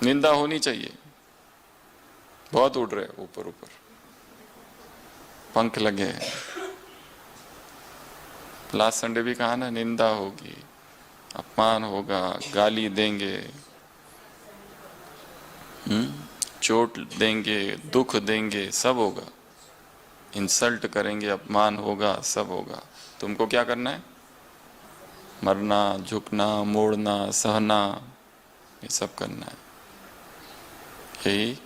निंदा होनी चाहिए। बहुत उड़ रहे ऊपर ऊपर, पंख लगे हैं। लास्ट संडे भी कहा ना, निंदा होगी, अपमान होगा, गाली देंगे, चोट देंगे, दुख देंगे, सब होगा। इंसल्ट करेंगे, अपमान होगा, सब होगा। तुमको क्या करना है? मरना, झुकना, मोड़ना, सहना, ये सब करना है। यही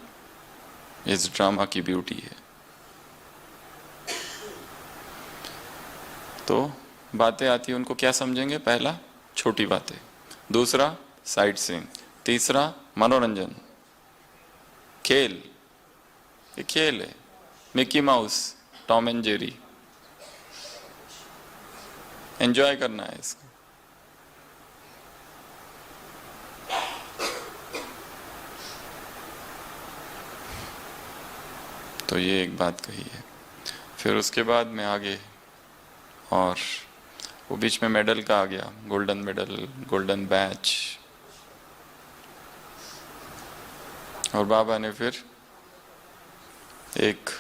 इस ड्रामा की ब्यूटी है। तो बातें आती है, उनको क्या समझेंगे? पहला, छोटी बातें। दूसरा, साइट सीइंग। तीसरा मनोरंजन, खेल, ये खेल है, Mickey mouse, Tom and Jerry, enjoy करना है इसको। तो ये एक बात कही है। फिर उसके बाद में आगे, और वो बीच में मेडल का आ गया, गोल्डन मेडल, गोल्डन बैच। और बाबा ने फिर एक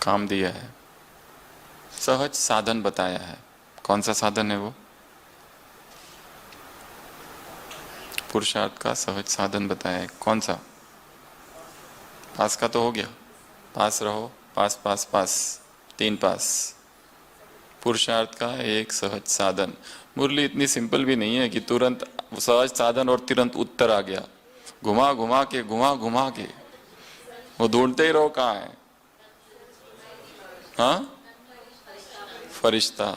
काम दिया है, सहज साधन बताया है। कौन सा साधन है वो? पुरुषार्थ का सहज साधन बताया है। कौन सा? पास का तो हो गया, पास रहो, पास पास पास, 3 पास। पुरुषार्थ का एक सहज साधन। मुरली इतनी सिंपल भी नहीं है कि तुरंत सहज साधन और तुरंत उत्तर आ गया। घुमा घुमा के, घुमा घुमा के वो ढूंढते ही रहो कहाँ है। हाँ, फरिश्ता,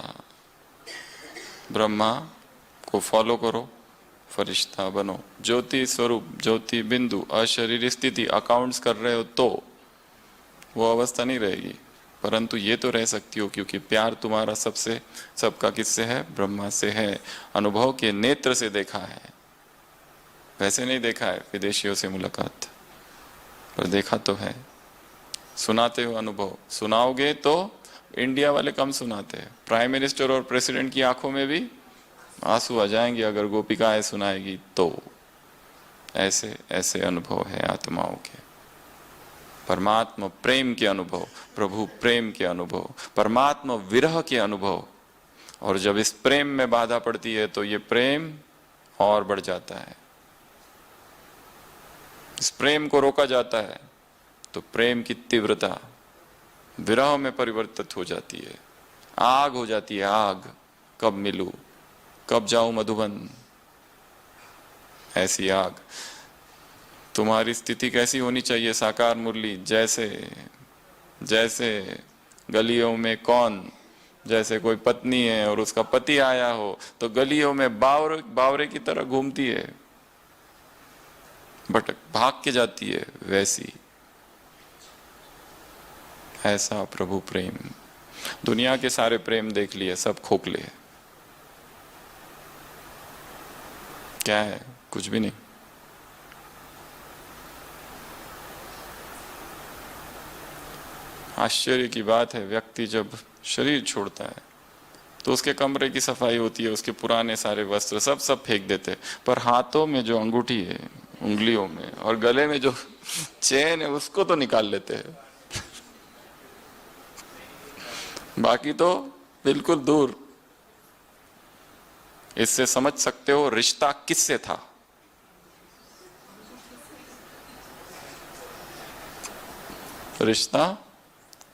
ब्रह्मा को फॉलो करो, फरिश्ता बनो। ज्योति स्वरूप, ज्योति बिंदु, अशरीर स्थिति अकाउंट्स कर रहे हो तो वो अवस्था नहीं रहेगी, परंतु ये तो रह सकती हो, क्योंकि प्यार तुम्हारा सबसे, सबका किससे है? ब्रह्मा से है। अनुभव के नेत्र से देखा है, वैसे नहीं देखा है विदेशियों से मुलाकात, पर देखा तो है। सुनाते हो अनुभव, सुनाओगे तो इंडिया वाले कम सुनाते हैं। प्राइम मिनिस्टर और प्रेसिडेंट की आंखों में भी आंसू आ जाएंगे अगर गोपिकाएं सुनाएगी तो। ऐसे ऐसे अनुभव है आत्माओं के। परमात्मा प्रेम के अनुभव, प्रभु प्रेम के अनुभव, परमात्मा विरह के अनुभव। और जब इस प्रेम में बाधा पड़ती है तो ये प्रेम और बढ़ जाता है। इस प्रेम को रोका जाता है तो प्रेम की तीव्रता विरह में परिवर्तित हो जाती है, आग हो जाती है। आग, कब मिलूं, कब जाऊं मधुबन, ऐसी आग। तुम्हारी स्थिति कैसी होनी चाहिए साकार मुरली? जैसे जैसे गलियों में कौन, जैसे कोई पत्नी है और उसका पति आया हो तो गलियों में बावरे की तरह घूमती है, भटक भाग के जाती है, वैसी। ऐसा प्रभु प्रेम। दुनिया के सारे प्रेम देख लिए, सब खोखले हैं। क्या है? कुछ भी नहीं। आश्चर्य की बात है, व्यक्ति जब शरीर छोड़ता है तो उसके कमरे की सफाई होती है, उसके पुराने सारे वस्त्र सब फेंक देते हैं, पर हाथों में जो अंगूठी है, उंगलियों में, और गले में जो चेन है उसको तो निकाल लेते हैं। बाकी तो बिल्कुल दूर। इससे समझ सकते हो रिश्ता किससे था। रिश्ता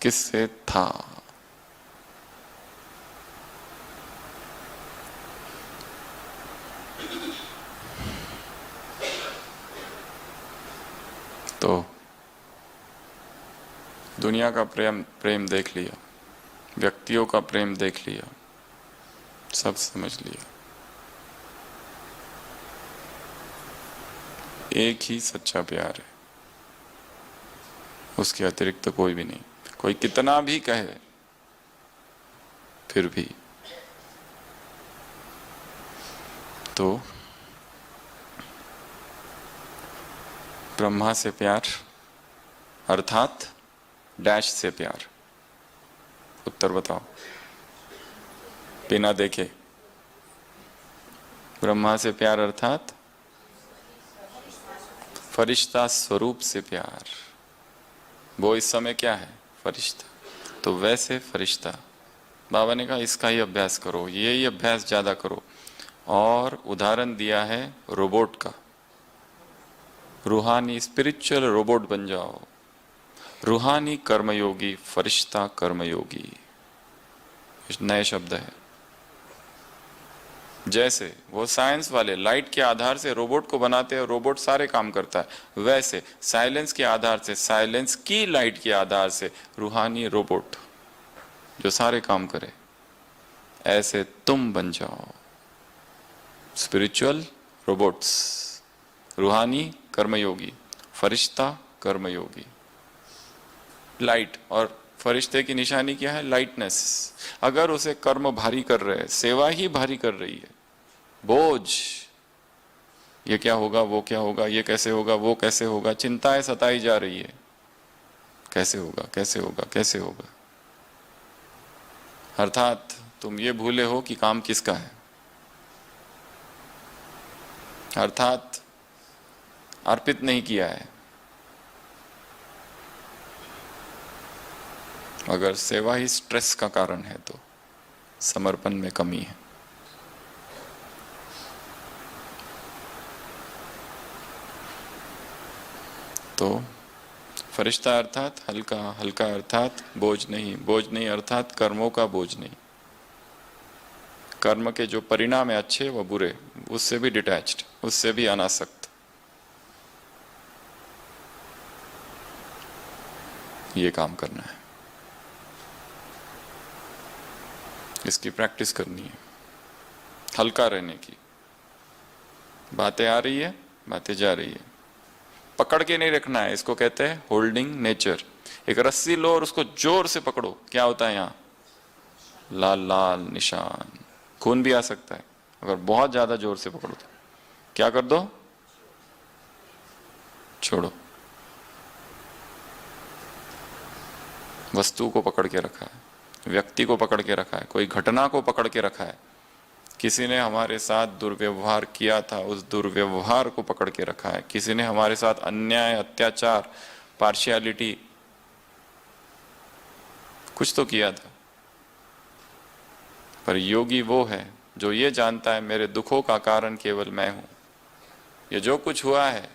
किससे था? तो दुनिया का प्रेम देख लिया, व्यक्तियों का प्रेम देख लिया, सब समझ लिया। एक ही सच्चा प्यार है, उसके अतिरिक्त कोई भी नहीं। कोई कितना भी कहे फिर भी। तो ब्रह्मा से प्यार अर्थात डैश से प्यार। उत्तर बताओ बिना देखे। ब्रह्मा से प्यार अर्थात फरिश्ता स्वरूप से प्यार। वो इस समय क्या है? फरिश्ता। तो वैसे फरिश्ता बाबा ने कहा इसका ही अभ्यास करो, यही अभ्यास ज्यादा करो। और उदाहरण दिया है रोबोट का। रूहानी स्पिरिचुअल रोबोट बन जाओ। रूहानी कर्मयोगी, फरिश्ता कर्मयोगी, नए शब्द है। जैसे वो साइंस वाले लाइट के आधार से रोबोट को बनाते हैं, रोबोट सारे काम करता है, वैसे साइलेंस के आधार से, साइलेंस की लाइट के आधार से रूहानी रोबोट जो सारे काम करे। ऐसे तुम बन जाओ। स्पिरिचुअल रोबोट्स, रूहानी कर्मयोगी, फरिश्ता कर्मयोगी। लाइट, और फरिश्ते की निशानी क्या है? लाइटनेस। अगर उसे कर्म भारी कर रहे हैं, सेवा ही भारी कर रही है, बोझ, ये क्या होगा, वो क्या होगा, ये कैसे होगा, वो कैसे होगा, चिंताएं सताई जा रही है, कैसे होगा, कैसे होगा, कैसे होगा। अर्थात तुम ये भूले हो कि काम किसका है, अर्थात अर्पित नहीं किया है। अगर सेवा ही स्ट्रेस का कारण है तो समर्पण में कमी है। तो फरिश्ता अर्थात हल्का, हल्का अर्थात बोझ नहीं, बोझ नहीं अर्थात कर्मों का बोझ नहीं, कर्म के जो परिणाम है अच्छे व बुरे, उससे भी डिटैच्ड, उससे भी अनासक्त। ये काम करना है, इसकी प्रैक्टिस करनी है, हल्का रहने की। बातें आ रही है, बातें जा रही है, पकड़ के नहीं रखना है, इसको कहते हैं होल्डिंग नेचर। एक रस्सी लो और उसको जोर से पकड़ो, क्या होता है यहाँ? लाल लाल निशान, खून भी आ सकता है। अगर बहुत ज्यादा जोर से पकड़ो तो क्या कर दो? छोड़ो। वस्तु को पकड़ के रखा है, व्यक्ति को पकड़ के रखा है, कोई घटना को पकड़ के रखा है, किसी ने हमारे साथ दुर्व्यवहार किया था, उस दुर्व्यवहार को पकड़ के रखा है, किसी ने हमारे साथ अन्याय, अत्याचार, पार्शियलिटी, कुछ तो किया था। पर योगी वो है जो ये जानता है मेरे दुखों का कारण केवल मैं हूं। ये जो कुछ हुआ है,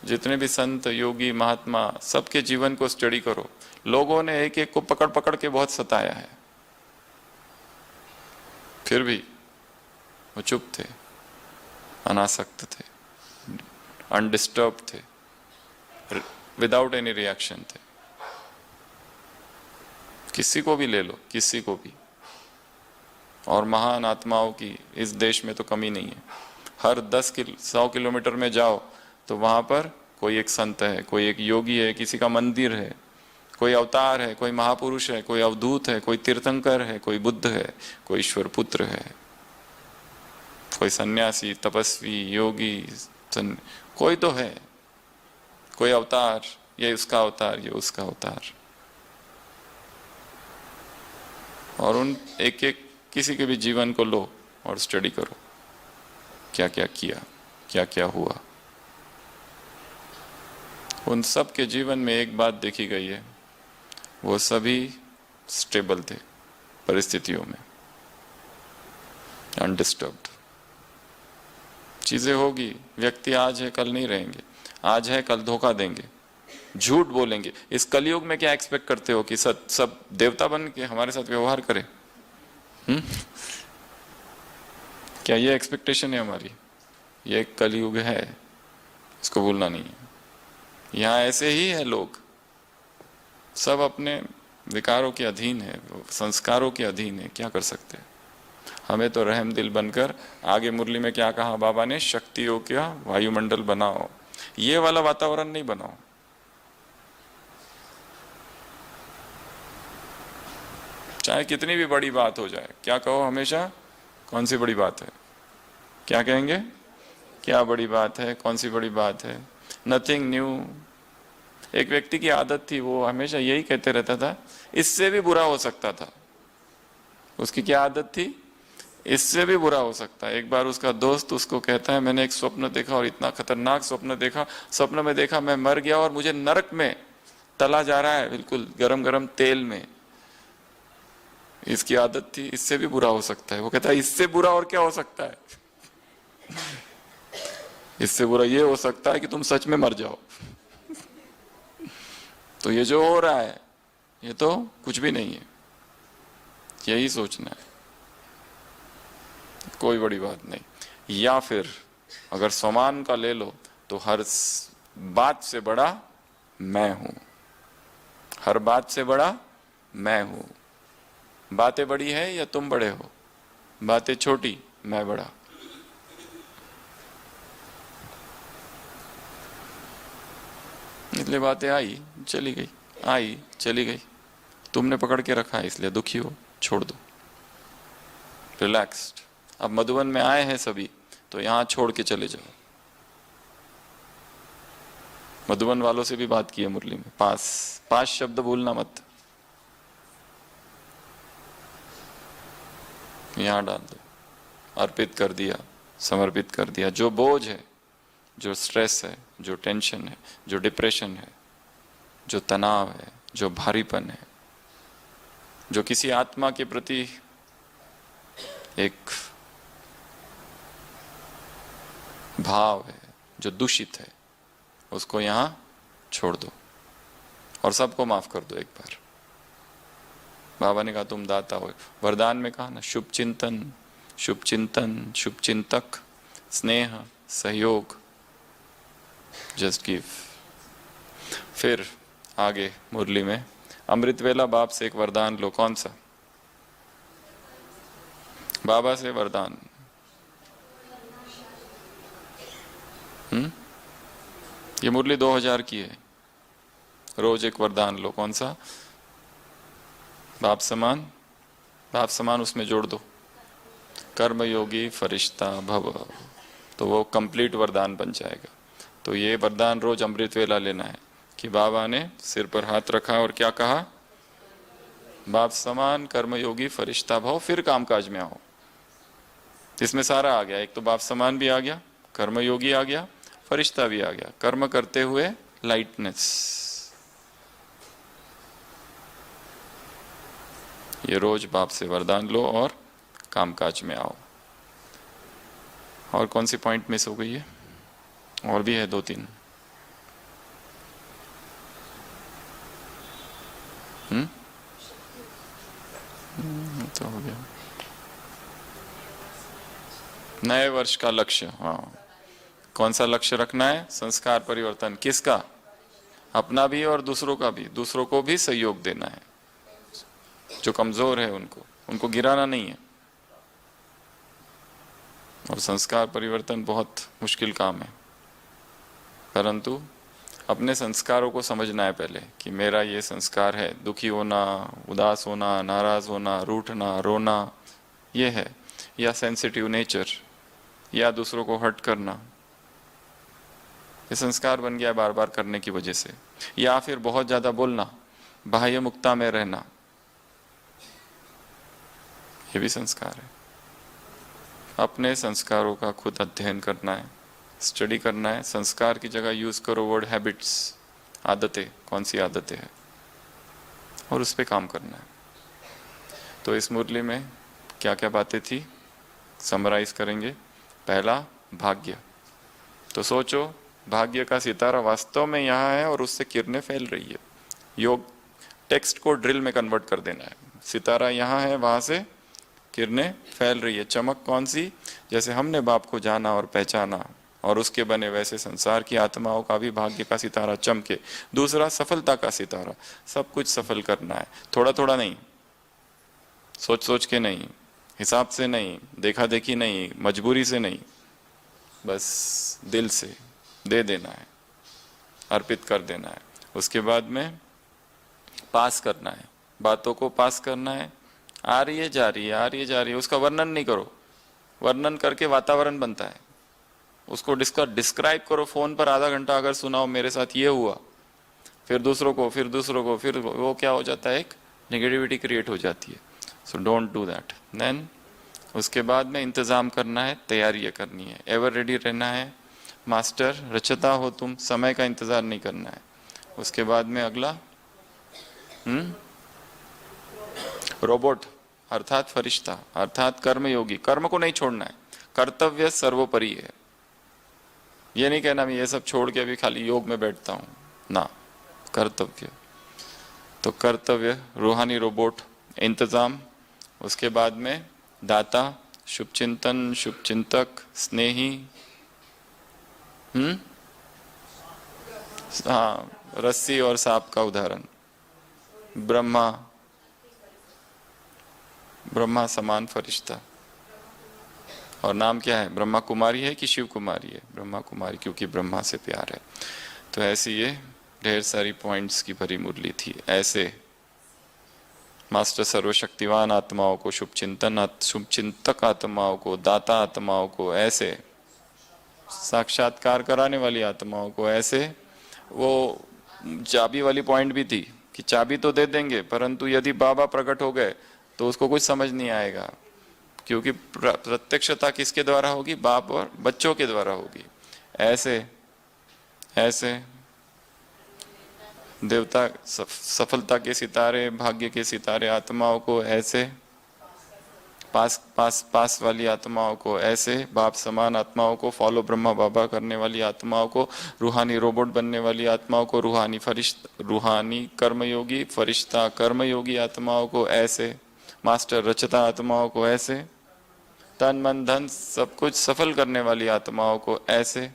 जितने भी संत, योगी, महात्मा, सबके जीवन को स्टडी करो, लोगों ने एक एक को पकड़ पकड़ के बहुत सताया है, फिर भी वो चुप थे, अनासक्त थे, अनडिस्टर्ब थे, विदाउट एनी रिएक्शन थे। किसी को भी ले लो, किसी को भी, और महान आत्माओं की इस देश में तो कमी नहीं है। हर 100 किलोमीटर में जाओ तो वहां पर कोई एक संत है, कोई एक योगी है, किसी का मंदिर है, कोई अवतार है, कोई महापुरुष है, कोई अवधूत है, कोई तीर्थंकर है, कोई बुद्ध है, कोई ईश्वर पुत्र है, कोई सन्यासी, तपस्वी, योगी, कोई तो है, कोई अवतार, ये उसका अवतार, ये उसका अवतार। और उन एक एक किसी के भी जीवन को लो और स्टडी करो, क्या क्या किया, क्या क्या हुआ। उन सब के जीवन में एक बात देखी गई है, वो सभी स्टेबल थे परिस्थितियों में, अनडिस्टर्ब्ड। चीजें होगी, व्यक्ति आज है कल नहीं रहेंगे, आज है कल धोखा देंगे, झूठ बोलेंगे। इस कलयुग में क्या एक्सपेक्ट करते हो कि सब देवता बन के हमारे साथ व्यवहार करें? क्या ये एक्सपेक्टेशन है हमारी? ये कलयुग है, इसको भूलना नहीं है। यहाँ ऐसे ही है लोग, सब अपने विकारों के अधीन है, संस्कारों के अधीन है, क्या कर सकते हैं। हमें तो रहम दिल बनकर, आगे मुरली में क्या कहा बाबा ने, शक्तियों का वायुमंडल बनाओ, ये वाला वातावरण नहीं बनाओ। चाहे कितनी भी बड़ी बात हो जाए, क्या कहो हमेशा? कौन सी बड़ी बात है? क्या कहेंगे? क्या बड़ी बात है, कौन सी बड़ी बात है, नथिंग न्यू। एक व्यक्ति की आदत थी, वो हमेशा यही कहते रहता था, इससे भी बुरा हो सकता था। उसकी क्या आदत थी? इससे भी बुरा हो सकता है। एक बार उसका दोस्त उसको कहता है, मैंने एक स्वप्न देखा और इतना खतरनाक स्वप्न देखा, स्वप्न में देखा मैं मर गया और मुझे नरक में तला जा रहा है, बिल्कुल गरम गरम तेल में। इसकी आदत थी, इससे भी बुरा हो सकता है। वो कहता है, इससे बुरा और क्या हो सकता है? इससे बुरा ये हो सकता है कि तुम सच में मर जाओ। तो ये जो हो रहा है, ये तो कुछ भी नहीं है, यही सोचना है, कोई बड़ी बात नहीं। या फिर अगर समान का ले लो तो हर बात से बड़ा मैं हूं, हर बात से बड़ा मैं हूं। बातें बड़ी है या तुम बड़े हो? बातें छोटी मैं बड़ा। इसलिए बातें आई चली गई, आई चली गई, तुमने पकड़ के रखा है इसलिए दुखी हो, छोड़ दो, रिलैक्स्ड। अब मधुबन में आए हैं सभी, तो यहां छोड़ के चले जाओ। मधुबन वालों से भी बात की है मुरली में, पांच शब्द भूलना मत, यहां डाल दो, अर्पित कर दिया, समर्पित कर दिया। जो बोझ है, जो स्ट्रेस है, जो टेंशन है, जो डिप्रेशन है, जो तनाव है, जो भारीपन है, जो किसी आत्मा के प्रति एक भाव है जो दूषित है, उसको यहां छोड़ दो और सबको माफ कर दो एक बार। बाबा ने कहा तुम दाता हो, वरदान में कहा ना, शुभ चिंतन, शुभ चिंतन, शुभ चिंतक, स्नेह, सहयोग, जस्ट गिव। फिर आगे मुरली में अमृत वेला बाप से एक वरदान लो। कौन सा? बाबा से वरदान। ये मुरली 2000 की है। रोज एक वरदान लो। कौन सा? बाप समान, बाप समान उसमें जोड़ दो, कर्मयोगी फरिश्ता भव, तो वो कंप्लीट वरदान बन जाएगा। तो ये वरदान रोज अमृत वेला लेना है कि बाबा ने सिर पर हाथ रखा और क्या कहा? बाप समान, कर्मयोगी फरिश्ता भव, फिर कामकाज में आओ। इसमें सारा आ गया, एक तो बाप समान भी आ गया, कर्मयोगी आ गया, फरिश्ता भी आ गया, कर्म करते हुए लाइटनेस। ये रोज बाप से वरदान लो और कामकाज में आओ। और कौन सी पॉइंट मिस हो गई है? और भी है 2-3। तो हो गया। नए वर्ष का लक्ष्य, हाँ, कौन सा लक्ष्य रखना है? संस्कार परिवर्तन। किसका? अपना भी और दूसरों का भी। दूसरों को भी सहयोग देना है, जो कमजोर है उनको गिराना नहीं है। और संस्कार परिवर्तन बहुत मुश्किल काम है, परंतु अपने संस्कारों को समझना है पहले कि मेरा ये संस्कार है, दुखी होना, उदास होना, नाराज होना, रूठना, रोना, ये है, या सेंसिटिव नेचर, या दूसरों को हर्ट करना, ये संस्कार बन गया बार बार करने की वजह से। या फिर बहुत ज्यादा बोलना, बाह्य मुक्ता में रहना, ये भी संस्कार है। अपने संस्कारों का खुद अध्ययन करना है, स्टडी करना है। संस्कार की जगह यूज करो वर्ड हैबिट्स, आदतें, कौन सी आदतें हैं, और उस पर काम करना है। तो इस मुरली में क्या क्या बातें थी, समराइज करेंगे। पहला, भाग्य। तो सोचो, भाग्य का सितारा वास्तव में यहाँ है और उससे किरणें फैल रही है। योग टेक्स्ट को ड्रिल में कन्वर्ट कर देना है। सितारा यहाँ है, वहां से किरणें फैल रही है। चमक कौन सी? जैसे हमने बाप को जाना और पहचाना और उसके बने, वैसे संसार की आत्माओं का भी भाग्य का सितारा चमके। दूसरा, सफलता का सितारा। सब कुछ सफल करना है, थोड़ा थोड़ा नहीं, सोच सोच के नहीं, हिसाब से नहीं, देखा देखी नहीं, मजबूरी से नहीं, बस दिल से दे देना है, अर्पित कर देना है। उसके बाद में पास करना है, बातों को पास करना है। आ रही है, जा रही है, आ रही है, जा रही है, उसका वर्णन नहीं करो। वर्णन करके वातावरण बनता है, उसको डिस्क्राइब करो। फोन पर आधा घंटा अगर सुनाओ मेरे साथ ये हुआ, फिर दूसरों को, फिर दूसरों को, फिर वो क्या हो जाता है, एक नेगेटिविटी क्रिएट हो जाती है। So don't do that. Then उसके बाद में इंतजाम करना है, तैयारी करनी है, एवर रेडी रहना है। मास्टर रचता हो तुम, समय का इंतजार नहीं करना है। उसके बाद में अगला रोबोट अर्थात फरिश्ता अर्थात कर्मयोगी। कर्म को नहीं छोड़ना है, कर्तव्य सर्वोपरि है। ये नहीं कहना मैं ये सब छोड़ के अभी खाली योग में बैठता हूं ना, कर्तव्य। तो कर्तव्य, रूहानी रोबोट, इंतजाम। उसके बाद में दाता, शुभ चिंतन, शुभ चिंतक, स्नेही, हाँ, रस्सी और सांप का उदाहरण। ब्रह्मा समान फरिश्ता। और नाम क्या है? ब्रह्मा कुमारी है कि शिव कुमारी है? ब्रह्मा कुमारी, क्योंकि ब्रह्मा से प्यार है। तो ऐसी ये ढेर सारी पॉइंट्स की भरी मुरली थी। ऐसे मास्टर सर्वशक्तिवान आत्माओं को, शुभ चिंतक आत्माओं को, दाता आत्माओं को, ऐसे साक्षात्कार कराने वाली आत्माओं को, ऐसे वो चाबी वाली पॉइंट भी थी कि चाबी तो दे देंगे, परंतु यदि बाबा प्रकट हो गए तो उसको कुछ समझ नहीं आएगा, क्योंकि प्रत्यक्षता किसके द्वारा होगी? बाप और बच्चों के द्वारा होगी। ऐसे ऐसे देवता, सफलता के सितारे, भाग्य के सितारे आत्माओं को, ऐसे पास वाली आत्माओं को, ऐसे बाप समान आत्माओं को, फॉलो ब्रह्मा बाबा करने वाली आत्माओं को, रूहानी रोबोट बनने वाली आत्माओं को, रूहानी कर्मयोगी फरिश्ता कर्मयोगी आत्माओं को, ऐसे मास्टर रचता आत्माओं को, ऐसे तन मन धन सब कुछ सफल करने वाली आत्माओं को, ऐसे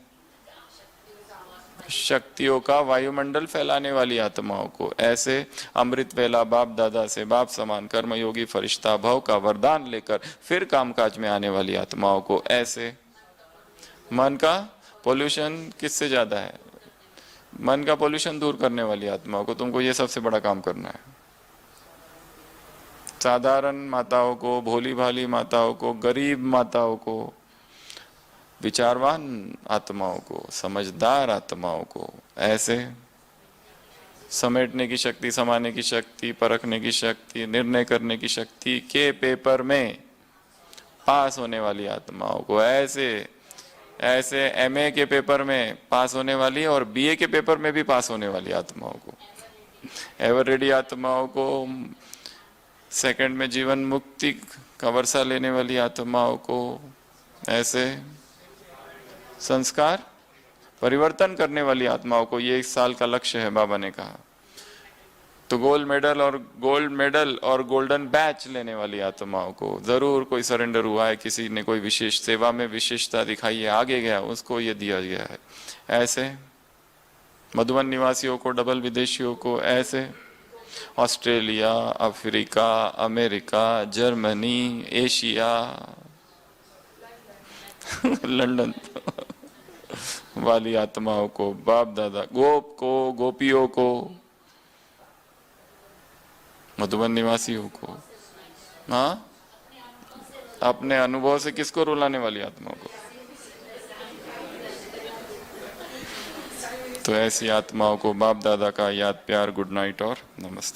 शक्तियों का वायुमंडल फैलाने वाली आत्माओं को, ऐसे अमृत वेला बाप दादा से बाप समान कर्मयोगी फरिश्ता भव का वरदान लेकर फिर कामकाज में आने वाली आत्माओं को, ऐसे मन का पोल्यूशन किससे ज्यादा है? मन का पोल्यूशन दूर करने वाली आत्माओं को, तुमको ये सबसे बड़ा काम करना है। साधारण माताओं को, भोली भाली माताओं को, गरीब माताओं को, विचारवान आत्माओं को, समझदार आत्माओं को, ऐसे समेटने की शक्ति, समाने की शक्ति, परखने की शक्ति, निर्णय करने की शक्ति के पेपर में पास होने वाली आत्माओं को, ऐसे एमए के पेपर में पास होने वाली और बीए के पेपर में भी पास होने वाली आत्माओं को, एवर रेडी आत्माओं को, सेकंड में जीवन मुक्ति का वर्षा लेने वाली आत्माओं को, ऐसे संस्कार परिवर्तन करने वाली आत्माओं को। ये 1 साल का लक्ष्य है, बाबा ने कहा। तो गोल्ड मेडल और गोल्डन बैच लेने वाली आत्माओं को, जरूर कोई सरेंडर हुआ है, किसी ने कोई विशेष सेवा में विशेषता दिखाई है, आगे गया, उसको ये दिया गया है। ऐसे मधुबन निवासियों को, डबल विदेशियों को, ऐसे Australia, Africa, America, Germany, Asia, London वाली आत्माओं को, बाप दादा गोप को, गोपियों को, मधुबन निवासियों को, हाँ, अपने अनुभव से किसको रुलाने वाली आत्माओं को। तो ऐसी आत्माओं को बाप दादा का याद, प्यार, गुड नाइट और नमस्ते।